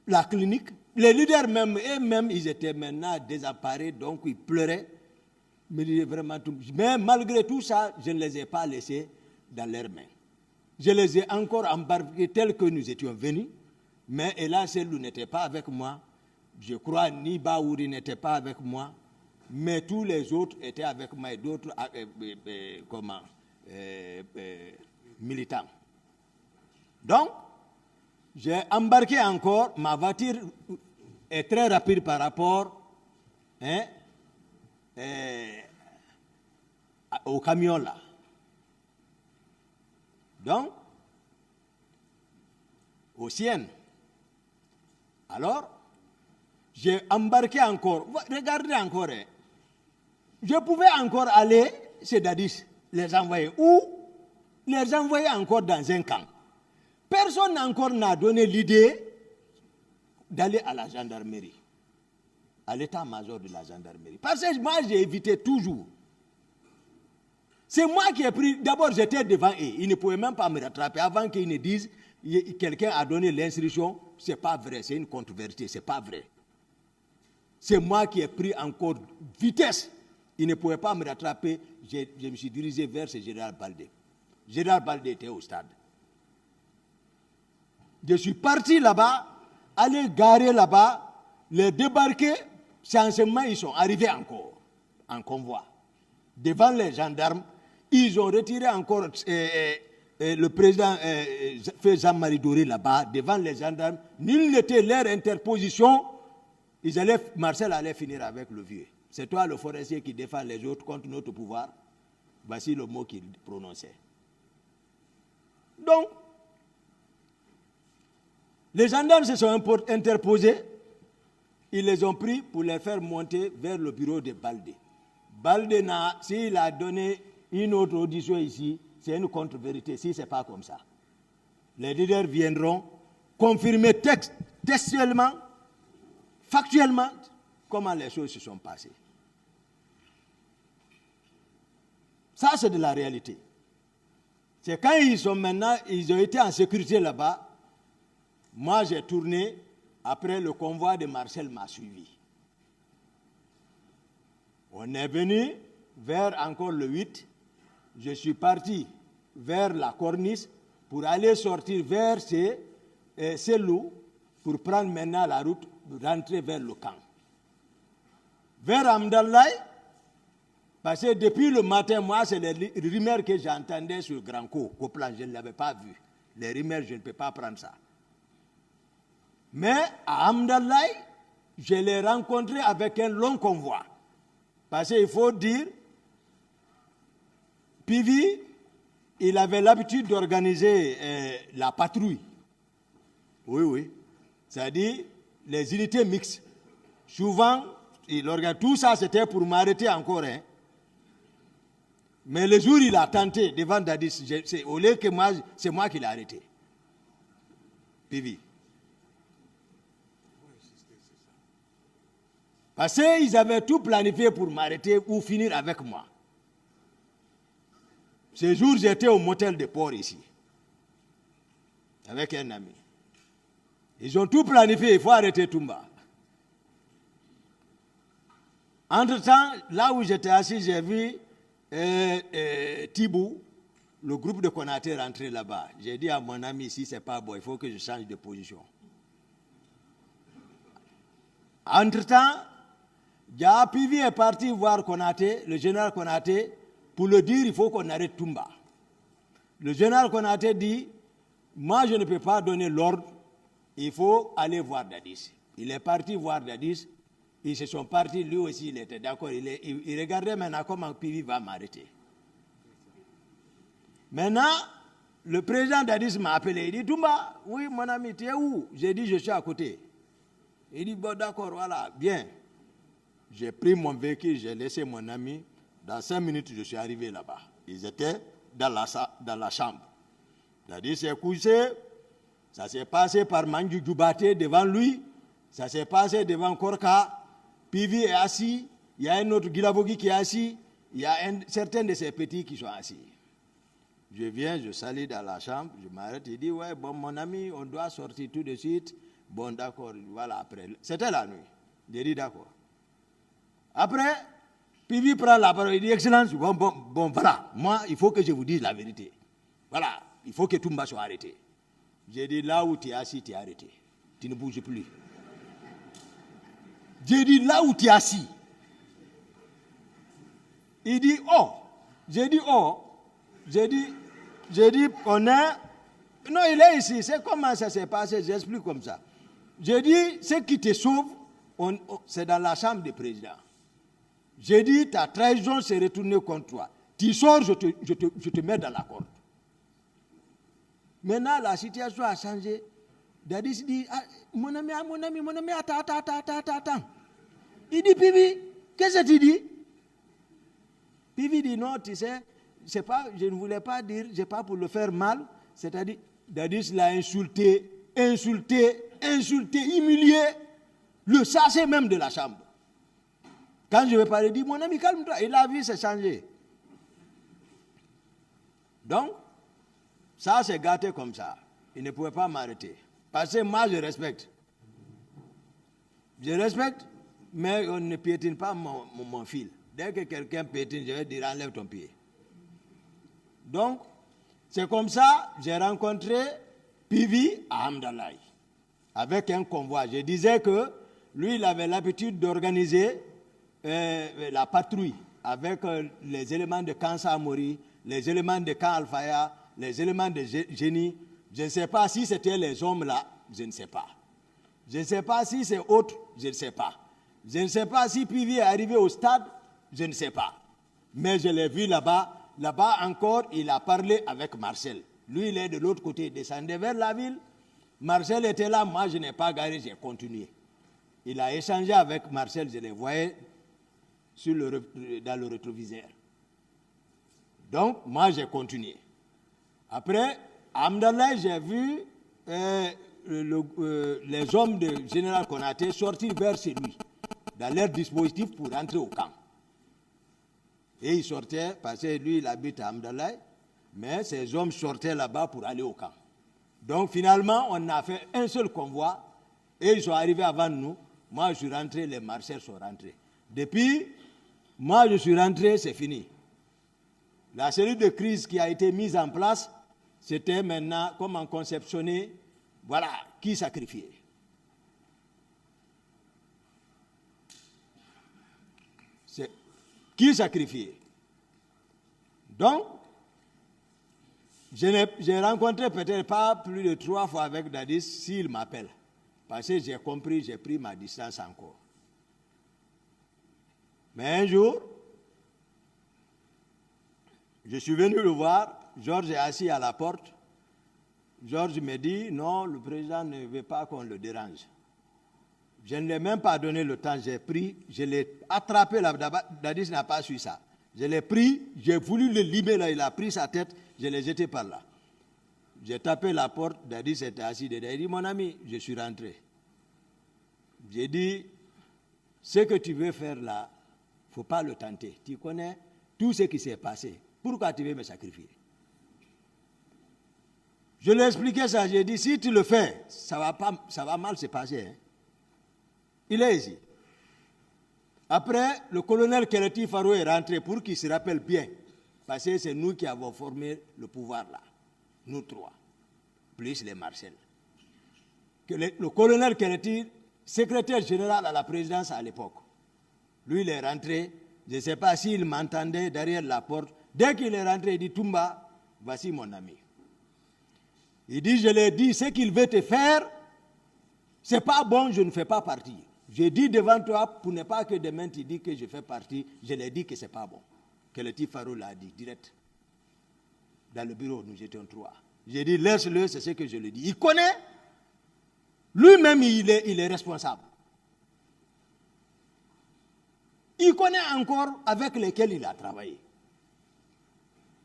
la clinique, les leaders même, eux-mêmes, ils étaient maintenant désemparés, donc ils pleuraient. Mais malgré tout ça, je ne les ai pas laissés dans leurs mains. Je les ai encore embarqués tels que nous étions venus, mais hélas, celui n'était pas avec moi. Je crois ni Baouri n'était pas avec moi, mais tous les autres étaient avec moi et d'autres militants. Donc, j'ai embarqué encore, ma voiture est très rapide par rapport au camion là. Donc, aux siennes. Alors, j'ai embarqué encore. Regardez encore. Je pouvais encore aller chez Dadis, les envoyer. Ou les envoyer encore dans un camp. Personne encore n'a donné l'idée d'aller à la gendarmerie, à l'état-major de la gendarmerie. Parce que moi, j'ai évité toujours. C'est moi qui ai pris. D'abord, j'étais devant eux. Ils ne pouvaient même pas me rattraper avant qu'ils ne disent quelqu'un a donné l'instruction. Ce n'est pas vrai, c'est une contre-vérité, ce n'est pas vrai. C'est moi qui ai pris encore vitesse. Ils ne pouvaient pas me rattraper. Je me suis dirigé vers ce général Baldé. Général Baldé était au stade. Je suis parti là-bas, allé garer là-bas, les débarquer. Sensiblement, ils sont arrivés encore en convoi. Devant les gendarmes, ils ont retiré encore le président Jean-Marie Doré là-bas, devant les gendarmes. Nul n'était leur interposition. Marcel allait finir avec le vieux. C'est toi le forestier qui défend les autres contre notre pouvoir. Voici le mot qu'il prononçait. Donc, les gendarmes se sont interposés. Ils les ont pris pour les faire monter vers le bureau de Baldé. Baldé, s'il a donné une autre audition ici, c'est une contre-vérité, si ce n'est pas comme ça. Les leaders viendront confirmer textuellement, factuellement, comment les choses se sont passées. Ça, c'est de la réalité. C'est quand ils ont été en sécurité là-bas, moi j'ai tourné, après le convoi de Marcel m'a suivi. On est venu vers encore le 8, je suis parti vers la corniche pour aller sortir vers ces loups pour prendre maintenant la route, rentrer vers le camp. Vers Amdallaï, Parce que depuis le matin, moi, c'est les rumeurs que j'entendais sur Grand Copland, je ne l'avais pas vu. Les rumeurs, je ne peux pas prendre ça. Mais à Hamdallah, je l'ai rencontré avec un long convoi. Parce qu'il faut dire, Pivi, il avait l'habitude d'organiser la patrouille. Oui. C'est-à-dire les unités mixtes. Souvent, il organise tout ça, c'était pour m'arrêter encore. Hein. Mais le jour où il a tenté devant Dadis, au lieu que moi, c'est moi qui l'ai arrêté. Pivi. Parce qu'ils avaient tout planifié pour m'arrêter ou finir avec moi. Ce jour, j'étais au motel de port ici, avec un ami. Ils ont tout planifié, il faut arrêter Toumba. Entre-temps, là où j'étais assis, j'ai vu Thibou, le groupe de Konaté rentrer là-bas. J'ai dit à mon ami, si c'est pas bon, il faut que je change de position. Entre-temps, Pivi est parti voir Konaté, le général Konaté, pour le dire il faut qu'on arrête Toumba. Le général Konaté dit, moi je ne peux pas donner l'ordre, il faut aller voir Dadis. Il est parti voir Dadis, ils se sont partis, lui aussi il était d'accord, il regardait maintenant comment Pivi va m'arrêter. Maintenant, le président Dadis m'a appelé, il dit, Toumba, oui mon ami, tu es où? J'ai dit, je suis à côté. Il dit, bon d'accord, voilà, bien. J'ai pris mon véhicule, j'ai laissé mon ami. Dans 5 minutes, je suis arrivé là-bas. Ils étaient dans la chambre. Dadis s'est couché. Ça s'est passé par Mandjou Djoubaté devant lui. Ça s'est passé devant Korka. Pivi est assis. Il y a un autre Gilavogi qui est assis. Il y a certains de ces petits qui sont assis. Je viens, je salue dans la chambre. Je m'arrête. Il dit, ouais, bon, mon ami, on doit sortir tout de suite. Bon, d'accord, voilà, après. C'était la nuit. J'ai dit, d'accord. Après, Pivi prend la parole, il dit, Excellence, bon, voilà, moi, il faut que je vous dise la vérité. Voilà, il faut que Toumba soit arrêté. J'ai dit, là où tu es assis, tu es arrêté. Tu ne bouges plus. J'ai dit, là où tu es assis. Il dit, oh. J'ai dit, oh. J'ai dit, on est... Non, il est ici. C'est comment ça s'est passé, j'explique comme ça. J'ai dit, ce qui te sauve, c'est dans la chambre du président. J'ai dit, ta trahison s'est retournée contre toi. Tu sors, je te mets dans la corde. Maintenant, la situation a changé. Dadis dit, ah, mon ami, attends. Il dit, Pivi, qu'est-ce que tu dis? Pivi dit, non, tu sais, je ne voulais pas dire, c'est pas pour le faire mal. C'est-à-dire, Dadis l'a insulté, humilié, le chassé même de la chambre. Quand je vais parler, il dit, mon ami, calme-toi. Et la vie s'est changée. Donc, ça s'est gâté comme ça. Il ne pouvait pas m'arrêter. Parce que moi, je respecte. Je respecte, mais on ne piétine pas mon fil. Dès que quelqu'un piétine, je vais dire, enlève ton pied. Donc, c'est comme ça que j'ai rencontré Pivi à Hamdallah, avec un convoi. Je disais que lui, il avait l'habitude d'organiser la patrouille avec les éléments de camp Samori, les éléments de camp Alfaya, les éléments de génie. Je ne sais pas si c'était les hommes là, je ne sais pas. Je ne sais pas si c'est autre, je ne sais pas. Je ne sais pas si Pivi est arrivé au stade, je ne sais pas. Mais je l'ai vu là-bas. Là-bas encore, il a parlé avec Marcel. Lui, il est de l'autre côté, il descendait vers la ville. Marcel était là, moi je n'ai pas garé, j'ai continué. Il a échangé avec Marcel, je les voyais dans le rétroviseur. Donc, moi, j'ai continué. Après, à Hamdallah, j'ai vu les hommes de Général Konaté sortir vers chez lui, dans leur dispositif pour rentrer au camp. Et ils sortaient, parce que lui, il habite à Hamdallah, mais ces hommes sortaient là-bas pour aller au camp. Donc, finalement, on a fait un seul convoi, et ils sont arrivés avant nous. Moi, je suis rentré, les marcheurs sont rentrés. Depuis, moi, je suis rentré, c'est fini. La cellule de crise qui a été mise en place, c'était maintenant comment conceptionner, voilà, qui sacrifier. Qui sacrifier? Donc, j'ai rencontré peut-être pas plus de 3 fois avec Dadis s'il m'appelle. Parce que j'ai compris, j'ai pris ma distance encore. Mais un jour, je suis venu le voir, Georges est assis à la porte. Georges me dit, non, le président ne veut pas qu'on le dérange. Je ne l'ai même pas donné le temps, j'ai pris, je l'ai attrapé là, Dadis n'a pas su ça. Je l'ai pris, j'ai voulu le limer là, il a pris sa tête, je l'ai jeté par là. J'ai tapé la porte, Dadis était assis dedans. Il dit, mon ami, je suis rentré. J'ai dit, ce que tu veux faire là, il ne faut pas le tenter. Tu connais tout ce qui s'est passé. Pourquoi tu veux me sacrifier? Je lui ai expliqué ça, j'ai dit, si tu le fais, ça va mal se passer. Hein. Il est ici. Après, le colonel Keleti Faro est rentré pour qu'il se rappelle bien. Parce que c'est nous qui avons formé le pouvoir là. Nous 3. Plus les Marcel. Le colonel Keleti, secrétaire général à la présidence à l'époque. Lui, il est rentré. Je ne sais pas s'il m'entendait derrière la porte. Dès qu'il est rentré, il dit, Toumba, voici mon ami. Il dit, je l'ai dit, ce qu'il veut te faire, c'est pas bon, je ne fais pas partie. J'ai dit devant toi, pour ne pas que demain tu dis que je fais partie, je l'ai dit que c'est pas bon. Que le Tifaro l'a dit, direct. Dans le bureau, nous étions 3. J'ai dit, laisse-le, c'est ce que je lui dis. Il connaît, lui-même, il est responsable. Il connaît encore avec lesquels il a travaillé.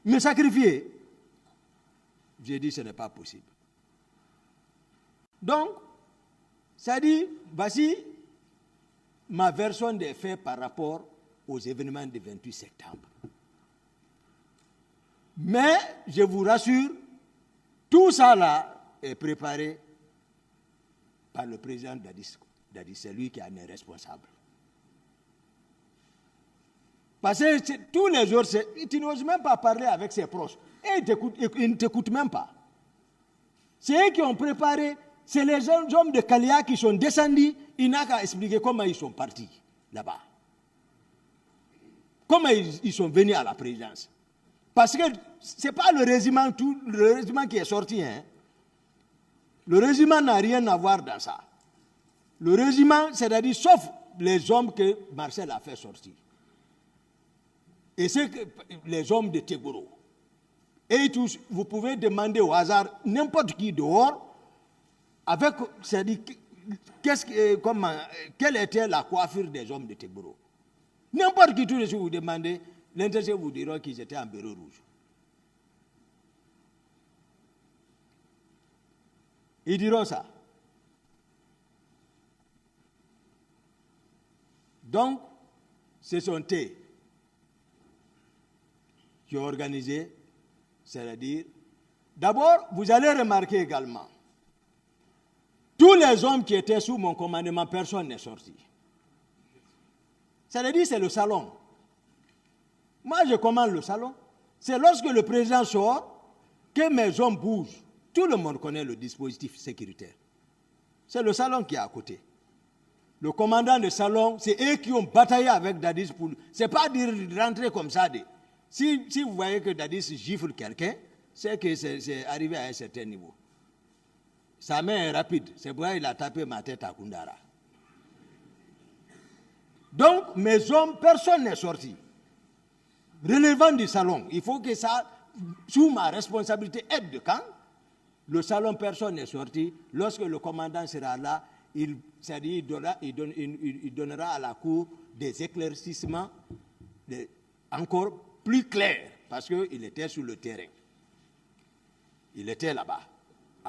Me sacrifier, j'ai dit, ce n'est pas possible. Donc, ça dit, voici ma version des faits par rapport aux événements du 28 septembre. Mais, je vous rassure, tout ça là est préparé par le président Dadis. Dadis, c'est lui qui en est responsable. Parce que tous les jours, tu n'oses même pas parler avec ses proches. Et ils ne t'écoutent même pas. C'est eux qui ont préparé. C'est les hommes de Kalia qui sont descendus. Il n'a qu'à expliquer comment ils sont partis là-bas. Comment ils sont venus à la présidence. Parce que ce n'est pas le régiment qui est sorti. Hein. Le régiment n'a rien à voir dans ça. Le régiment, c'est-à-dire, sauf les hommes que Marcel a fait sortir. Et c'est les hommes de Tegoro. Et tous, vous pouvez demander au hasard n'importe qui dehors, avec, c'est-à-dire, quelle était la coiffure des hommes de Tegoro. N'importe qui, tous les jours, vous demandez, l'intéressé vous dira qu'ils étaient en béret rouge. Ils diront ça. Donc, ce sont eux qui ont organisé, c'est-à-dire, d'abord, vous allez remarquer également, tous les hommes qui étaient sous mon commandement, personne n'est sorti. C'est-à-dire, c'est le salon. Moi, je commande le salon. C'est lorsque le président sort que mes hommes bougent. Tout le monde connaît le dispositif sécuritaire. C'est le salon qui est à côté. Le commandant de salon, c'est eux qui ont bataillé avec Dadis pour... C'est pas dire rentrer comme ça. Si vous voyez que Dadis gifle quelqu'un, c'est que c'est arrivé à un certain niveau. Sa main est rapide. C'est pourquoi il a tapé ma tête à Koundara. Donc, mes hommes, personne n'est sorti. Relevant du salon, il faut que ça, sous ma responsabilité, aide de camp. Le salon, personne n'est sorti. Lorsque le commandant sera là, il donnera à la cour des éclaircissements encore plus clairs, parce qu'il était sur le terrain. Il était là-bas,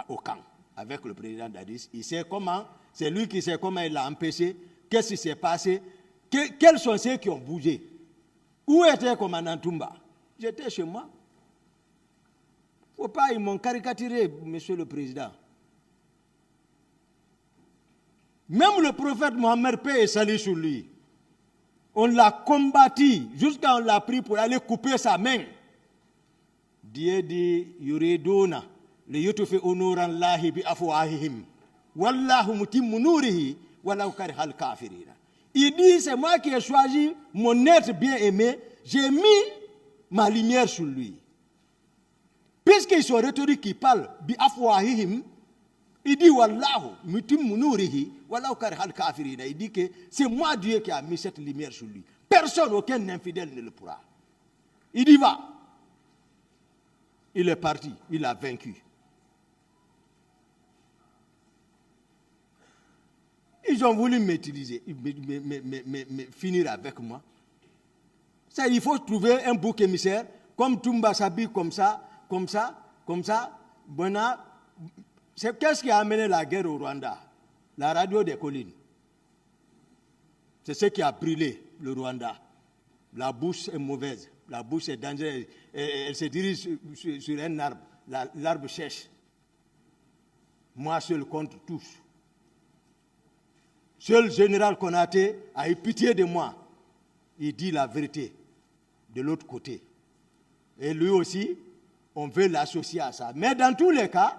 au camp, avec le président Dadis. Il sait comment, c'est lui qui sait comment il l'a empêché, qu'est-ce qui s'est passé, quels sont ceux qui ont bougé. Où était le commandant Toumba? J'étais chez moi. Faut pas, ils m'ont caricaturé, monsieur le président. Même le prophète Mohammed, paix et salut sur lui, on l'a combattu jusqu'à on l'a pris pour aller couper sa main. Dieu dit, yuriduna li yutfi'u nurallahi bi afwahihim wallahu mutimmu nurihi walau karihal kafirina. Il dit, c'est moi qui ai choisi mon être bien-aimé, j'ai mis ma lumière sur lui. Puisqu'ils sont rhétoriques qui parlent, bi afwahihim, il dit, Wallahu, mutum munurihi, wallahu karihal kafirina. Il dit que c'est moi Dieu qui a mis cette lumière sur lui. Personne, aucun infidèle ne le pourra. Il y va. Il est parti, il a vaincu. Ils ont voulu m'utiliser, finir avec moi. Ça, il faut trouver un bouc émissaire, comme Toumba s'habille comme ça. Qu'est-ce qui a amené la guerre au Rwanda? La radio des collines. C'est ce qui a brûlé le Rwanda. La bouche est mauvaise, la bouche est dangereuse. Elle se dirige sur un arbre, l'arbre sèche. Moi seul contre tous. Seul général Konaté a eu pitié de moi. Il dit la vérité de l'autre côté. Et lui aussi, on veut l'associer à ça. Mais dans tous les cas,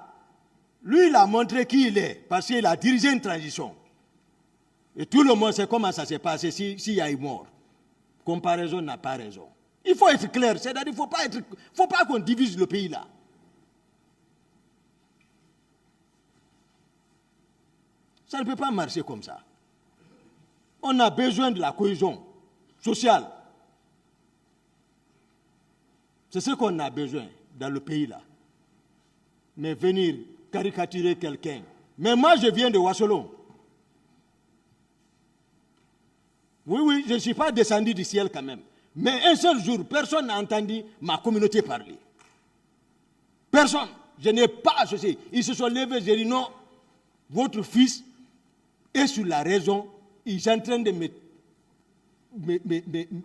lui, il a montré qui il est, parce qu'il a dirigé une transition. Et tout le monde sait comment ça s'est passé s'il y a eu mort. Comparaison n'a pas raison. Il faut être clair, c'est-à-dire qu'il ne faut pas qu'on divise le pays là. Ça ne peut pas marcher comme ça. On a besoin de la cohésion sociale. C'est ce qu'on a besoin dans le pays là. Mais venir caricaturer quelqu'un. Mais moi, je viens de Wassolon. Oui, je ne suis pas descendu du ciel quand même. Mais un seul jour, personne n'a entendu ma communauté parler. Personne. Je n'ai pas associé. Ils se sont levés, j'ai dit non, votre fils est sur la raison. Ils sont en train de me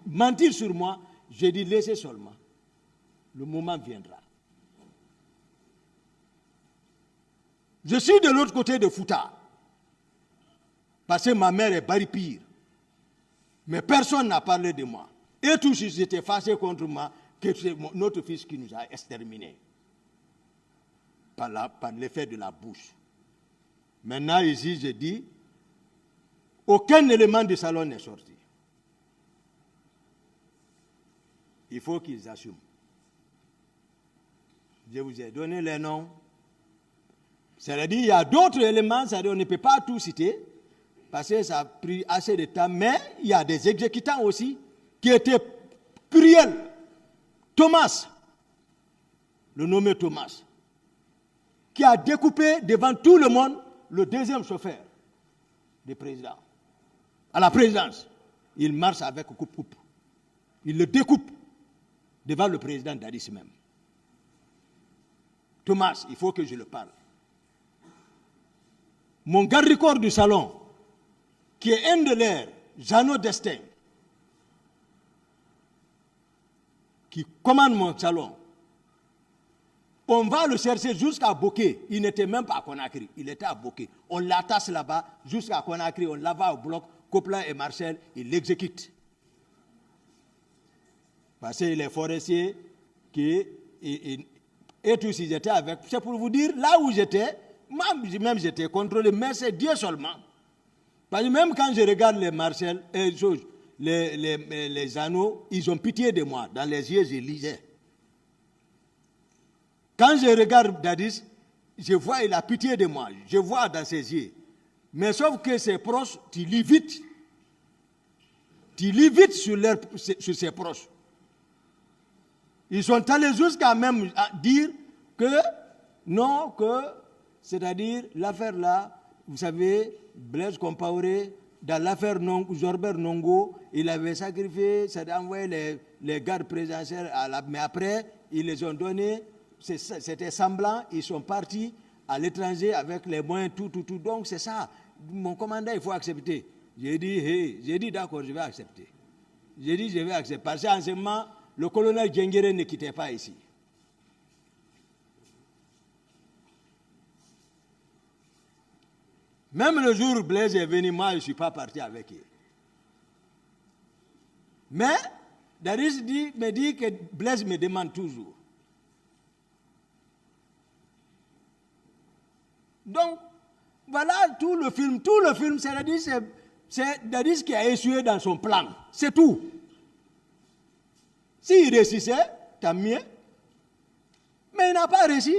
mentir sur moi. J'ai dit laissez seulement. Le moment viendra. Je suis de l'autre côté de Fouta. Parce que ma mère est baripire. Mais personne n'a parlé de moi. Et tous ils étaient fâchés contre moi que c'est notre fils qui nous a exterminés. Par l'effet de la bouche. Maintenant, ici, je dis, aucun élément du salon n'est sorti. Il faut qu'ils assument. Je vous ai donné les noms. C'est-à-dire, il y a d'autres éléments, c'est-à-dire, on ne peut pas tout citer, parce que ça a pris assez de temps, mais il y a des exécutants aussi qui étaient cruels. Thomas, le nommé Thomas, qui a découpé devant tout le monde le deuxième chauffeur du président. À la présidence, il marche avec coupe-coupe. Il le découpe devant le président d'Addis même. Thomas, il faut que je le parle. Mon garde-corps du salon, qui est un de leurs, Jeannot Destin, qui commande mon salon, on va le chercher jusqu'à Boké. Il n'était même pas à Conakry, il était à Boké. On l'attache là-bas jusqu'à Conakry, on l'ava au bloc, Copland et Marcel, il l'exécute. Parce qu'il est forestier, et tous ils étaient avec. C'est pour vous dire, là où j'étais, même j'étais contrôlé, mais c'est Dieu seulement. Parce que même quand je regarde les Marcel, les anneaux, ils ont pitié de moi. Dans les yeux, je lisais. Quand je regarde Dadis, je vois, il a pitié de moi. Je vois dans ses yeux. Mais sauf que ses proches, tu lis vite. Tu lis vite sur ses proches. Ils sont allés jusqu'à même dire que, non, que, c'est-à-dire l'affaire là, vous savez, Blaise Compaoré, dans l'affaire Jorbert Nongo, il avait sacrifié, c'est-à-dire envoyé les gardes présidentiels, mais après, ils les ont donnés, c'était semblant, ils sont partis à l'étranger avec les moyens, tout. Donc c'est ça, mon commandant, il faut accepter. J'ai dit d'accord, je vais accepter. J'ai dit je vais accepter. Parce qu'en ce moment, le colonel Djengere ne quittait pas ici. Même le jour où Blaise est venu, moi, je ne suis pas parti avec eux. Mais, Daris me dit que Blaise me demande toujours. Donc, voilà tout le film, c'est-à-dire, C'est Dadis qui a échoué dans son plan. C'est tout. S'il réussissait, tant mieux. Mais il n'a pas réussi.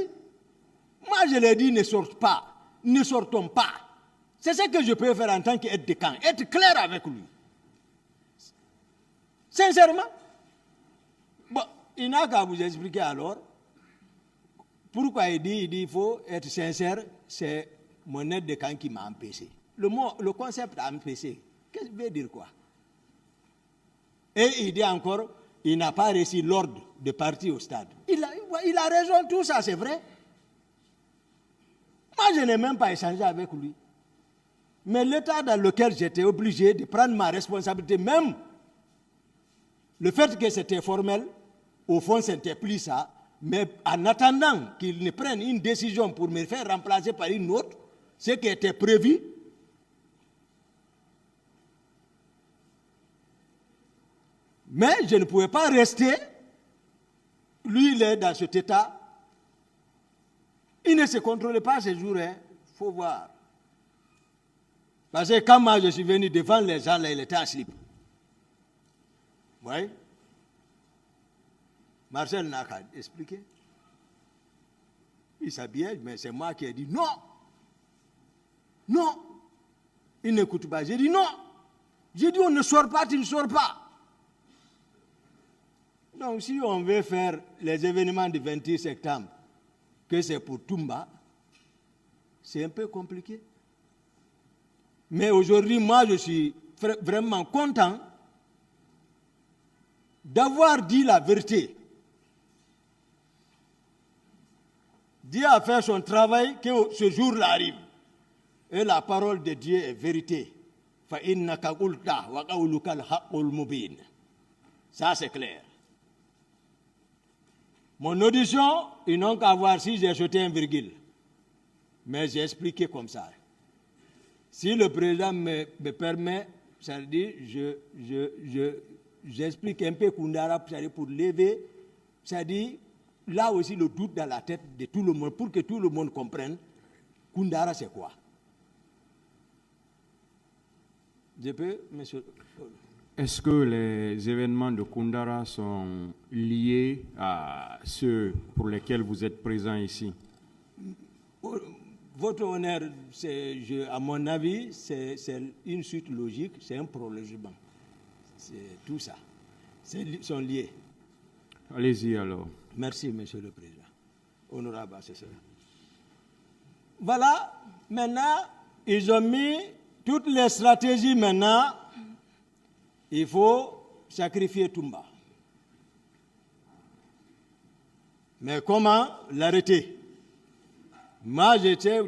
Moi, je l'ai dit, ne sortez pas. Ne sortons pas. C'est ce que je peux faire en tant qu'aide de camp. Être clair avec lui. Sincèrement. Bon, il n'a qu'à vous expliquer alors. Pourquoi il dit il faut être sincère, c'est mon aide de camp qui m'a empêché. Le concept a empêché. Qu'est-ce que veut dire quoi? Et il dit encore, il n'a pas reçu l'ordre de partir au stade. Il a raison, tout ça, c'est vrai. Moi, je n'ai même pas échangé avec lui. Mais l'état dans lequel j'étais obligé de prendre ma responsabilité, même le fait que c'était formel, au fond, ce n'était plus ça. Mais en attendant qu'il ne prenne une décision pour me faire remplacer par une autre, ce qui était prévu, mais je ne pouvais pas rester. Lui, il est dans cet état. Il ne se contrôlait pas ces jours, il faut voir. Parce que quand moi je suis venu devant les gens, là, il était en slip. Oui. Marcel n'a qu'à expliquer. Il s'habillait, mais c'est moi qui ai dit non. Non. Il n'écoute pas. J'ai dit non. J'ai dit on ne sort pas, tu ne sors pas. Donc si on veut faire les événements du 28 septembre, que c'est pour Toumba, c'est un peu compliqué. Mais aujourd'hui, moi, je suis vraiment content d'avoir dit la vérité. Dieu a fait son travail, que ce jour-là arrive. Et la parole de Dieu est vérité. Ça, c'est clair. Mon audition, ils n'ont qu'à voir si j'ai jeté un virgule. Mais j'ai expliqué comme ça. Si le président me permet, ça veut dire, j'explique un peu Koundara pour lever, c'est-à-dire, là aussi le doute dans la tête de tout le monde, pour que tout le monde comprenne, Koundara c'est quoi? Je peux, monsieur? Est-ce que les événements de Koundara sont liés à ceux pour lesquels vous êtes présent ici? Votre honneur, à mon avis, c'est une suite logique, c'est un prolongement. C'est tout ça. Ils sont liés. Allez-y alors. Merci, monsieur le président. Honorable assesseur. Voilà, maintenant, ils ont mis toutes les stratégies maintenant. Il faut sacrifier Toumba. Mais comment l'arrêter? Moi, j'étais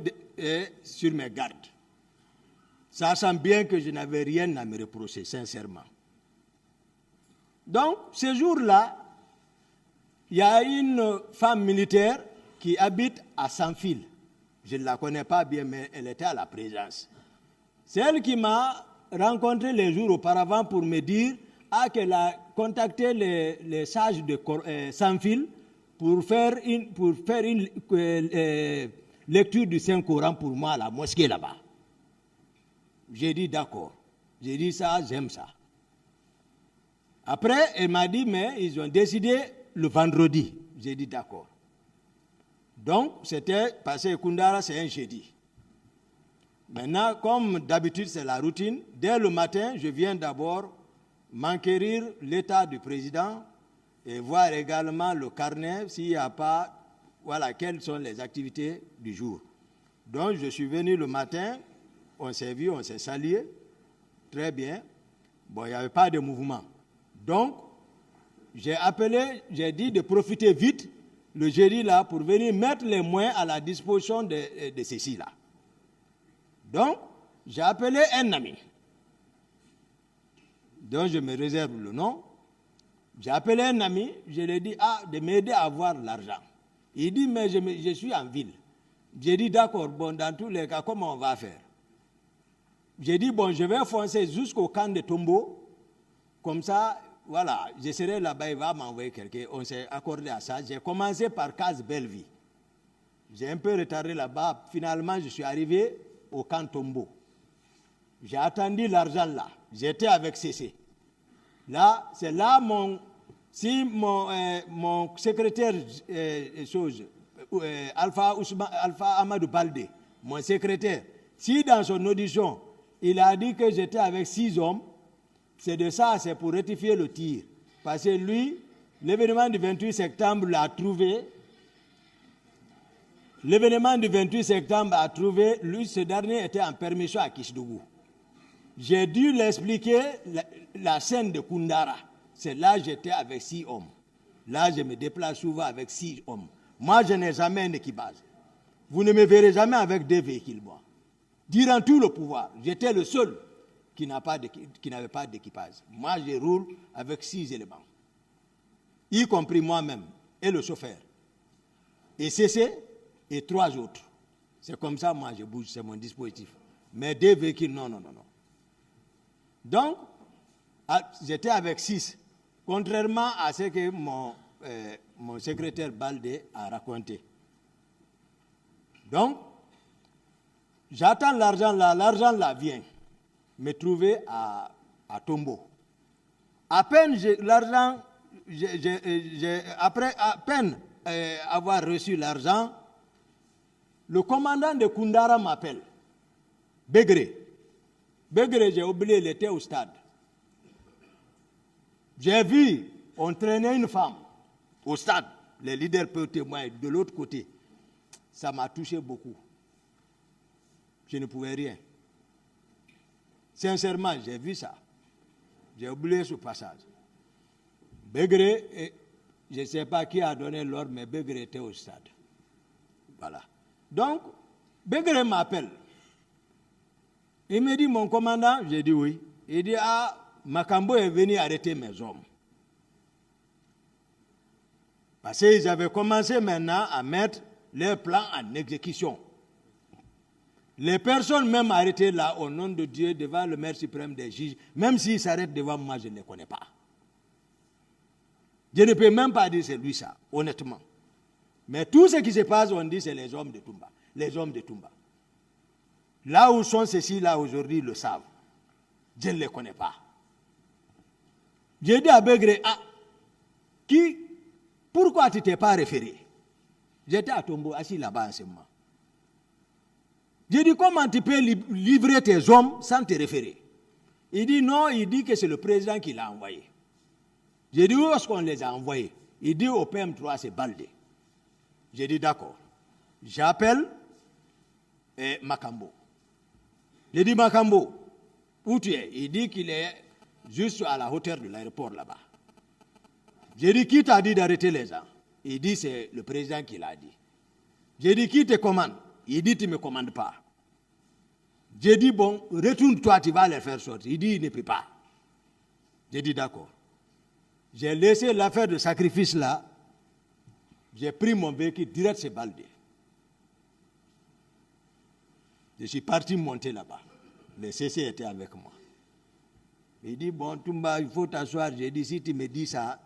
sur mes gardes. Sachant bien que je n'avais rien à me reprocher, sincèrement. Donc, ce jour-là, il y a une femme militaire qui habite à Saint-Fil. Je ne la connais pas bien, mais elle était à la présence. C'est elle qui m'a rencontré les jours auparavant pour me dire qu'elle a contacté les sages de Saint-Fil pour faire une lecture du Saint-Coran pour moi à la mosquée là-bas. J'ai dit d'accord. J'ai dit ça, j'aime ça. Après, elle m'a dit, mais ils ont décidé le vendredi. J'ai dit d'accord. Donc, c'était passé Koundara, c'est un jeudi. Maintenant, comme d'habitude, c'est la routine. Dès le matin, je viens d'abord m'enquérir l'état du président et voir également le carnet s'il n'y a pas, voilà, quelles sont les activités du jour. Donc, je suis venu le matin, on s'est vu, on s'est salué, très bien. Bon, il n'y avait pas de mouvement. Donc, j'ai dit de profiter vite le jeudi là pour venir mettre les moyens à la disposition de ceci là. Donc, j'ai appelé un ami, dont je me réserve le nom. J'ai appelé un ami, je lui ai dit de m'aider à avoir l'argent. Il dit, mais je suis en ville. J'ai dit, d'accord, bon, dans tous les cas, comment on va faire? J'ai dit, bon, je vais foncer jusqu'au camp de Tombo. Comme ça, voilà, je serai là-bas, il va m'envoyer quelqu'un. On s'est accordé à ça. J'ai commencé par Case Belleville. J'ai un peu retardé là-bas. Finalement, je suis arrivé au camp Tombo. J'ai attendu l'argent là. J'étais avec CC. Là, c'est là mon secrétaire Alpha Amadou Baldé, mon secrétaire, si dans son audition, il a dit que j'étais avec 6 hommes, c'est de ça, c'est pour rectifier le tir. Parce que lui, l'événement du 28 septembre l'a trouvé. L'événement du 28 septembre a trouvé, lui, ce dernier était en permission à Kisdougou. J'ai dû l'expliquer la scène de Koundara. C'est là que j'étais avec 6 hommes. Là, je me déplace souvent avec 6 hommes. Moi, je n'ai jamais un équipage. Vous ne me verrez jamais avec 2 véhicules, moi. Durant tout le pouvoir, j'étais le seul qui n'avait pas d'équipage. Moi, je roule avec 6 éléments, y compris moi-même et le chauffeur. Et CC et 3 autres. C'est comme ça, moi, je bouge, c'est mon dispositif. Mais 2 véhicules, non. Donc, j'étais avec 6, contrairement à ce que mon secrétaire Baldé a raconté. Donc, j'attends l'argent là vient me trouver à Tombo. Après à peine avoir reçu l'argent, le commandant de Koundara m'appelle. Begré, j'ai oublié, il était au stade. J'ai vu, on traînait une femme au stade. Les leaders peuvent témoigner de l'autre côté. Ça m'a touché beaucoup. Je ne pouvais rien. Sincèrement, j'ai vu ça. J'ai oublié ce passage. Begré, je ne sais pas qui a donné l'ordre, mais Begré était au stade. Voilà. Donc, Begré m'appelle. Il me dit, mon commandant, j'ai dit oui. Il dit, Makambo est venu arrêter mes hommes. Parce qu'ils avaient commencé maintenant à mettre leur plan en exécution. Les personnes même arrêtées là, au nom de Dieu, devant le maire suprême des juges, même s'ils s'arrêtent devant moi, je ne les connais pas. Je ne peux même pas dire c'est lui ça, honnêtement. Mais tout ce qui se passe, on dit c'est les hommes de Toumba. Les hommes de Toumba. Là où sont ceux-ci, là aujourd'hui, ils le savent. Je ne les connais pas. J'ai dit à Begré, pourquoi tu ne t'es pas référé? J'étais à Tombo, assis là-bas en ce moment. J'ai dit, comment tu peux livrer tes hommes sans te référer? Il dit non, il dit que c'est le président qui l'a envoyé. J'ai dit, où est-ce qu'on les a envoyés? Il dit, au PM3, c'est Baldé. J'ai dit, d'accord. J'appelle Makambo. J'ai dit, Makambo, où tu es? Il dit qu'il est juste à la hauteur de l'aéroport là-bas. J'ai dit, qui t'a dit d'arrêter les gens? Il dit, c'est le président qui l'a dit. J'ai dit, qui te commande? Il dit, tu ne me commandes pas. J'ai dit, bon, retourne-toi, tu vas les faire sortir. Il dit, il ne peut pas. J'ai dit, d'accord. J'ai laissé l'affaire de sacrifice là. J'ai pris mon véhicule direct chez Baldé. Je suis parti monter là-bas. Le CC était avec moi. Il dit, bon, Toumba, il faut t'asseoir. J'ai dit, si tu me dis ça,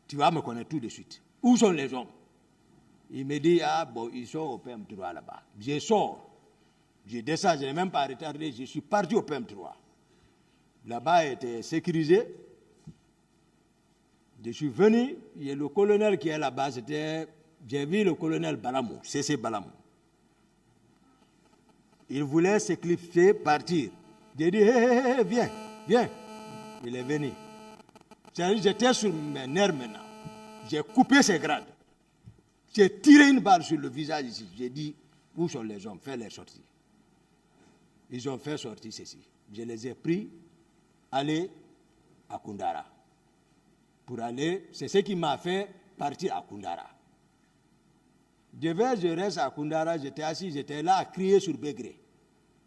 tu vas me connaître tout de suite. Où sont les hommes? Il me dit, bon, ils sont au PM3 là-bas. Je sors. Je descends, je n'ai même pas retardé. Je suis parti au PM3. Là-bas, il était sécurisé. Je suis venu, il y a le colonel qui est là-bas. J'ai vu le colonel Balamou, CC Balamou. Il voulait s'éclipser, partir. J'ai dit, hé, viens. Il est venu. J'étais sur mes nerfs maintenant. J'ai coupé ses grades. J'ai tiré une balle sur le visage ici. J'ai dit, où sont les hommes? Fais-les sortir. Ils ont fait sortir ceci. Je les ai pris, aller à Koundara. Pour aller, c'est ce qui m'a fait partir à Koundara. Je reste à Koundara, j'étais assis, j'étais là à crier sur Begré.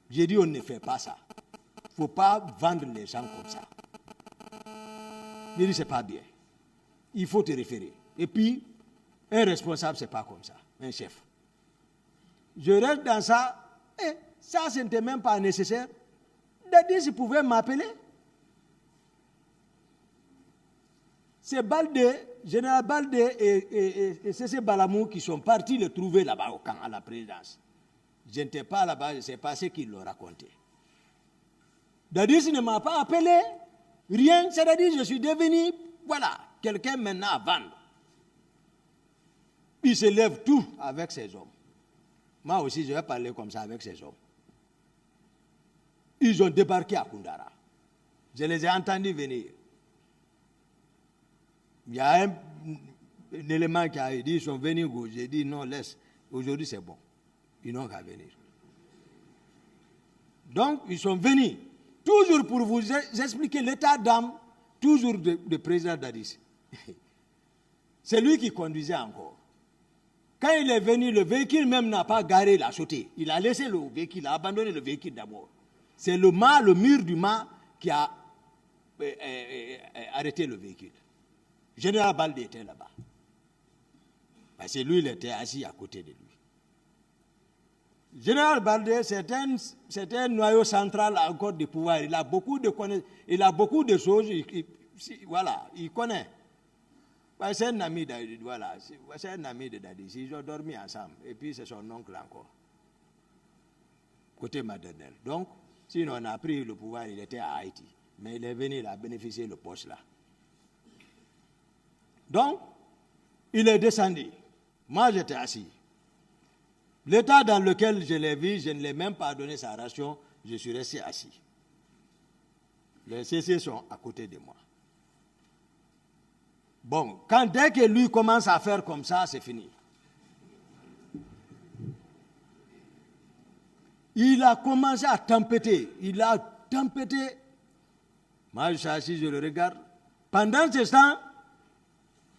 J'ai dit, on ne fait pas ça. Il ne faut pas vendre les gens comme ça. J'ai dit, c'est pas bien. Il faut te référer. Et puis, un responsable, c'est pas comme ça, un chef. Je reste dans ça, et ça, ce n'était même pas nécessaire. Dadis, ils pouvaient m'appeler. C'est Baldé, général Baldé et C.C. Balamou qui sont partis le trouver là-bas au camp, à la présidence. Je n'étais pas là-bas, je ne sais pas ce qu'ils l'ont raconté. Dadis ne m'a pas appelé, rien, c'est-à-dire je suis devenu, voilà, quelqu'un maintenant à vendre. Il se lève tout avec ses hommes. Moi aussi, je vais parler comme ça avec ces hommes. Ils ont débarqué à Koundara. Je les ai entendus venir. Il y a un élément qui a dit, ils sont venus, j'ai dit non, laisse, aujourd'hui c'est bon. Ils n'ont qu'à venir. Donc, ils sont venus, toujours pour vous expliquer l'état d'âme, toujours de président Dadis. C'est lui qui conduisait encore. Quand il est venu, le véhicule même n'a pas garé, il a sauté. Il a laissé le véhicule, il a abandonné le véhicule d'abord. C'est le mur du mât qui a arrêté le véhicule. Général Baldé était là-bas. Parce que lui, il était assis à côté de lui. Général Baldé, c'est un noyau central encore du pouvoir. Il a beaucoup de connaissances, il a beaucoup de choses. Voilà, il connaît. C'est un ami de, voilà, c'est un ami de Dadis. Ils ont dormi ensemble. Et puis c'est son oncle encore. Côté maternel. Donc, sinon on a pris le pouvoir, il était à Haïti. Mais il est venu, il a bénéficié de le poste là. Donc, il est descendu. Moi, j'étais assis. L'état dans lequel je l'ai vu, je ne l'ai même pas donné sa ration, je suis resté assis. Les CC sont à côté de moi. Bon, dès que lui commence à faire comme ça, c'est fini. Il a commencé à tempêter. Il a tempêté. Moi, je suis assis, je le regarde. Pendant ce temps,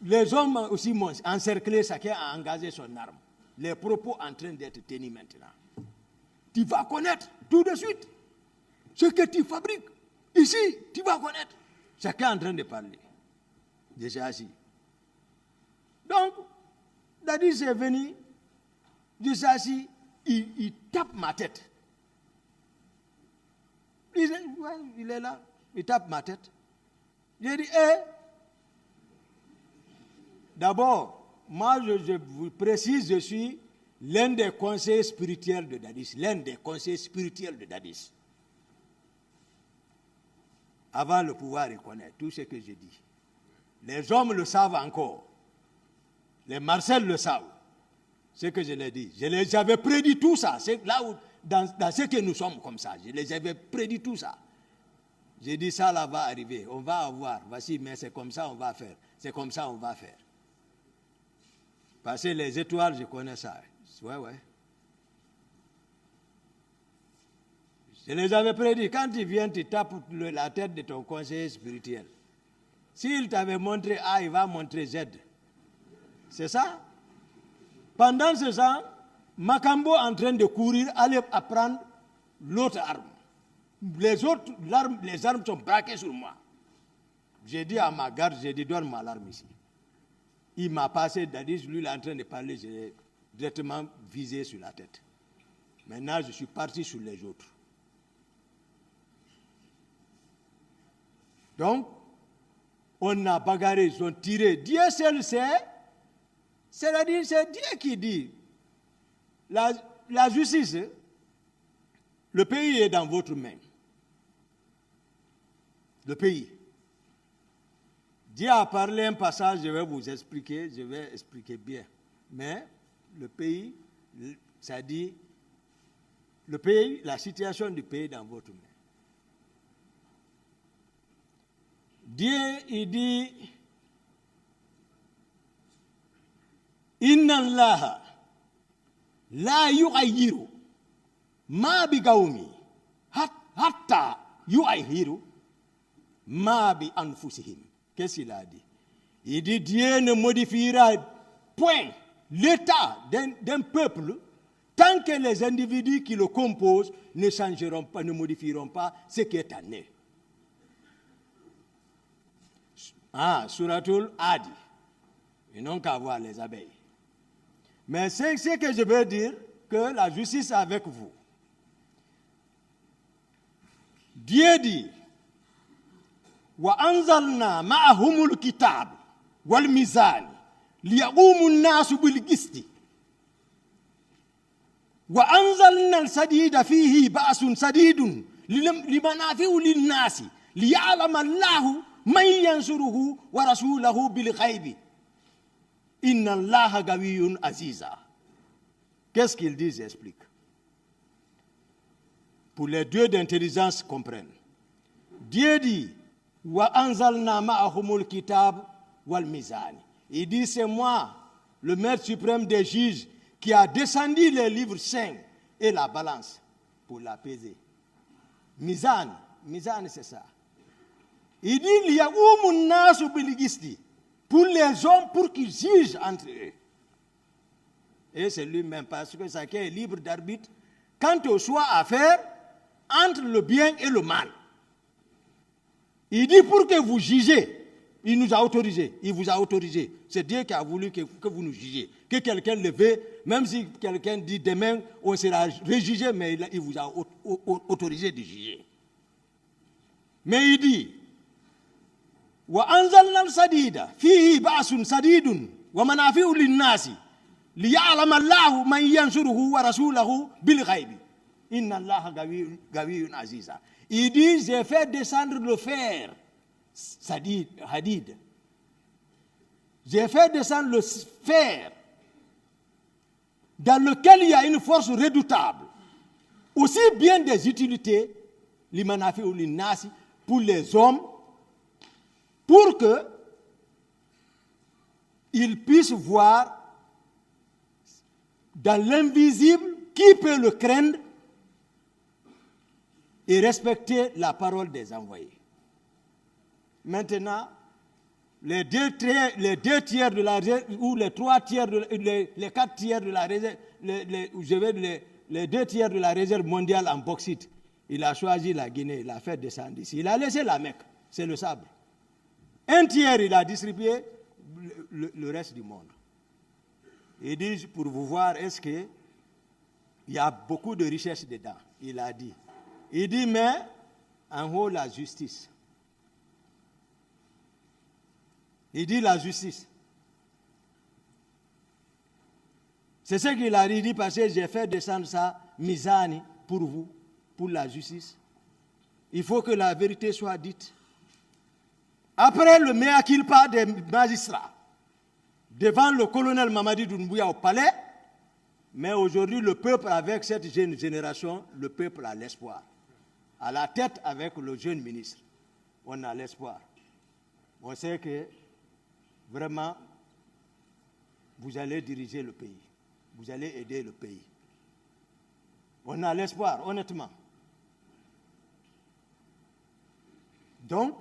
les hommes aussi m'ont encerclé, chacun a engagé son arme. Les propos en train d'être tenus maintenant. Tu vas connaître tout de suite ce que tu fabriques. Ici, tu vas connaître. Chacun est en train de parler. Je suis assis. Donc, Dadis est venu, je suis assis, il tape ma tête. Il est là, il tape ma tête. J'ai dit, d'abord, moi je vous précise, je suis l'un des conseillers spirituels de Dadis, l'un des conseillers spirituels de Dadis. Avant le pouvoir reconnaître tout ce que je dis. Les hommes le savent encore. Les Marcel le savent. Ce que je l'ai dit. J'avais prédit tout ça. C'est là où, dans ce que nous sommes comme ça. Je les avais prédit tout ça. J'ai dit ça là va arriver. On va avoir. Voici, mais c'est comme ça on va faire. C'est comme ça on va faire. Parce que les étoiles, je connais ça. Ouais. Je les avais prédit. Quand tu viens, tu tapes la tête de ton conseiller spirituel. S'il t'avait montré A, il va montrer Z. C'est ça? Pendant ce temps, Makambo est en train de courir, aller apprendre l'autre arme. Les armes sont braquées sur moi. J'ai dit à ma garde, j'ai dit, donne-moi l'arme ici. Il m'a passé, Dadis, lui, il est en train de parler, j'ai directement visé sur la tête. Maintenant, je suis parti sur les autres. Donc, on a bagarré, ils ont tiré. Dieu seul sait, c'est-à-dire c'est Dieu qui dit. La justice, le pays est dans votre main. Le pays. Dieu a parlé un passage, je vais vous expliquer, je vais expliquer bien. Mais le pays, ça dit, le pays, la situation du pays est dans votre main. Dieu, il dit, Inna Allah la yughayyiru ma bi qawmi hatta yughayyiru ma bi anfusihim. Qu'est-ce qu'il a dit? Il dit, Dieu ne modifiera point l'état d'un peuple tant que les individus qui le composent ne changeront pas, ne modifieront pas ce qui est en eux. Suratul Adi. Ils n'ont qu'à voir les abeilles. Mais c'est ce que je veux dire, que la justice est avec vous. Dieu dit, wa anzalna ma'ahumul kitab wal mizan liyaqumu an-nasu bil qisti wa anzalna al-sadida fihi ba'sun sadidun لمنافع للناس ليعلم الله من ينصره ورسوله بالغيب إن الله قوي عزيز. Qu'est-ce qu'ils disent? J'explique. Pour les dieux d'intelligence comprennent. Dieu dit wa anzalna ma'ahumul kitab wal mizan. Il dit c'est moi, le maître suprême des juges, qui a descendu les livres saints et la balance pour la peser. Mizan c'est ça. Il dit il y a pour les hommes pour qu'ils jugent entre eux. Et c'est lui-même parce que chacun est libre d'arbitre quant au choix à faire entre le bien et le mal. Il dit pour que vous jugez. Il nous a autorisé, il vous a autorisé. C'est Dieu qui a voulu que vous nous jugiez. Que quelqu'un le veut, même si quelqu'un dit demain, on sera rejugé, mais il vous a autorisé de juger. Mais il dit, wa anzalna sadida fihi ba'sun sadidun wa manafi'u lin-nasi liya'lama Allahu man yansuruhu wa rasulahu bil ghaibi inna Allaha gawiyyun aziza. Il dit j'ai fait descendre le fer hadid. J'ai fait descendre le fer dans lequel il y a une force redoutable, aussi bien des utilités, l'imanafi ou l'inasi, pour les hommes, pour que ils puissent voir dans l'invisible qui peut le craindre et respecter la parole des envoyés. Maintenant, les deux tiers de la réserve, ou les 3 tiers, les 4 tiers de la réserve, les 2 tiers de la réserve mondiale en bauxite, il a choisi la Guinée, il a fait descendre ici. Il a laissé la Mecque, c'est le sable. 1 tiers, il a distribué le reste du monde. Il dit, pour vous voir, est-ce qu'il y a beaucoup de richesses dedans? Il a dit. Il dit, mais en haut, la justice. Il dit la justice. C'est ce qu'il a dit parce que j'ai fait descendre ça, misani, pour vous, pour la justice. Il faut que la vérité soit dite. Après le mea culpa des magistrats, devant le colonel Mamadi Doumbouya au palais, mais aujourd'hui le peuple, avec cette jeune génération, le peuple a l'espoir. À la tête avec le jeune ministre, on a l'espoir. On sait que vraiment, vous allez diriger le pays. Vous allez aider le pays. On a l'espoir, honnêtement. Donc,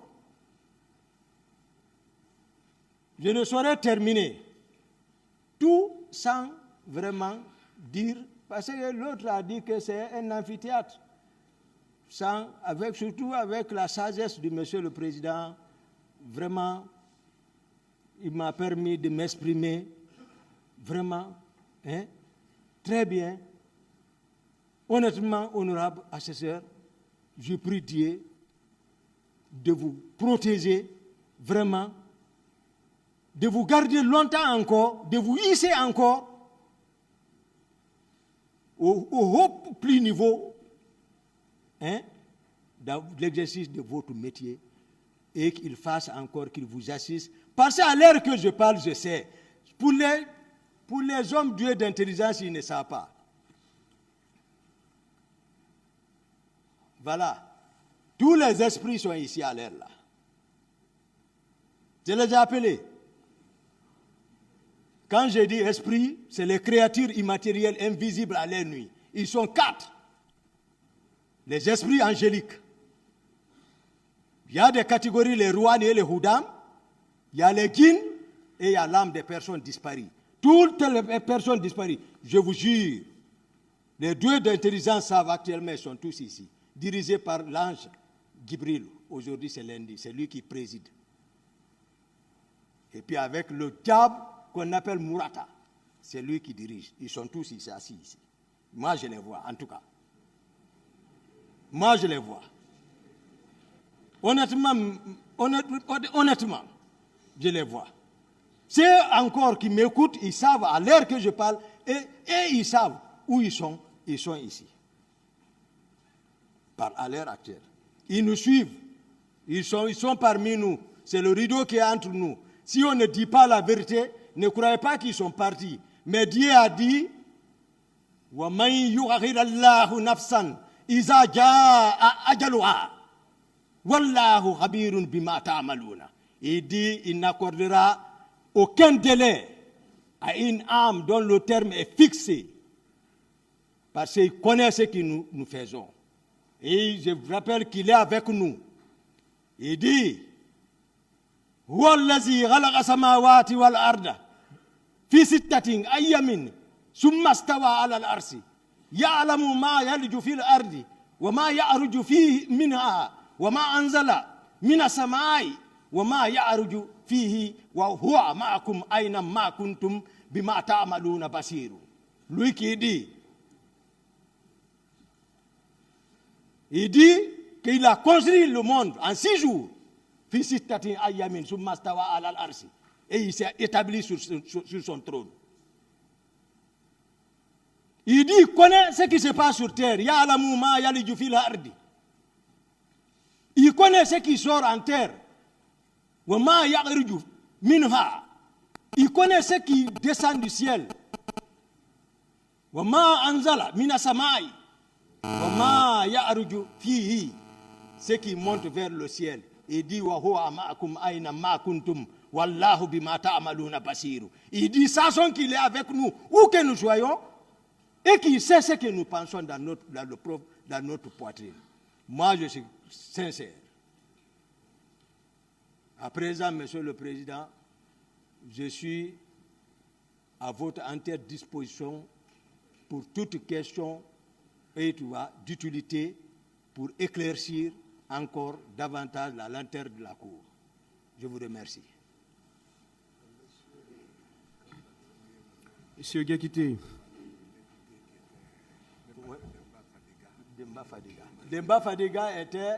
je ne saurais terminer tout sans vraiment dire, parce que l'autre a dit que c'est un amphithéâtre, surtout avec la sagesse de Monsieur le Président, vraiment, il m'a permis de m'exprimer vraiment très bien. Honnêtement, honorable assesseur, je prie Dieu de vous protéger vraiment, de vous garder longtemps encore, de vous hisser encore au plus niveau dans l'exercice de votre métier et qu'il fasse encore, qu'il vous assiste. Parce qu'à l'heure que je parle, je sais. Pour les hommes doués d'intelligence, ils ne savent pas. Voilà. Tous les esprits sont ici à l'heure là. Je les ai appelés. Quand je dis esprit, c'est les créatures immatérielles invisibles à l'œil nuit. Ils sont 4. Les esprits angéliques. Il y a des catégories, les rouhani et les houdam. Il y a les djinns et il y a l'âme des personnes disparues. Toutes les personnes disparues, je vous jure, les dieux d'intelligence savent actuellement, ils sont tous ici, dirigés par l'ange Gibril. Aujourd'hui c'est lundi, c'est lui qui préside. Et puis avec le diable qu'on appelle Murata, c'est lui qui dirige. Ils sont tous ici, assis ici. Moi je les vois, en tout cas. Moi je les vois. Honnêtement, je les vois. Ceux encore qui m'écoutent, ils savent à l'heure que je parle et ils savent où ils sont ici. à l'heure actuelle. Ils nous suivent. Ils sont parmi nous. C'est le rideau qui est entre nous. Si on ne dit pas la vérité, ne croyez pas qu'ils sont partis. Mais Dieu a dit وَمَنْ يُغَغِرَ اللَّهُ نَفْسًا إِذَا جَاءَ أَجَلُهَا وَاللَّهُ خَبِيرٌ بِمَا تَعْمَلُونَ. Il dit il n'accordera aucun délai à une âme dont le terme est fixé, parce qu'il connaît ce que nous faisons. Et je vous rappelle qu'il est avec nous. Il dit هو الذي خلق السماوات والأرض في 6 أيام ثم استوى على العرش يعلم ما يلج في الأرض وما يعرج فيه منها وما أنزل من السماء وما يعرج فيه وهو معكم أينما كنتم بما تعملون بصير. Lui qui dit, il dit qu'il a construit le monde en 6 jours. Et il s'est établi sur son trône. Il dit, il connaît ce qui se passe sur terre. Il connaît ce qui sort en terre. Il connaît ce qui descend du ciel. Ce qui monte vers le ciel. Il dit il dit sachant qu'il est avec nous où que nous soyons et qu'il sait ce que nous pensons dans notre poitrine. Moi je suis sincère. À présent, Monsieur le Président, je suis à votre entière disposition pour toute question d'utilité pour éclaircir encore davantage la lanterne de la cour. Je vous remercie. Monsieur Guekité. Demba Fadiga était,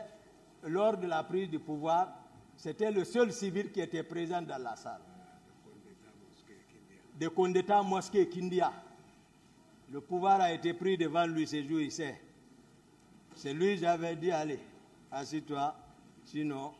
lors de la prise du pouvoir, c'était le seul civil qui était présent dans la salle. De Kondeta Mosquée Kindia. Le pouvoir a été pris devant lui ce jour, il sait. C'est lui, j'avais dit, allez, assis-toi, sinon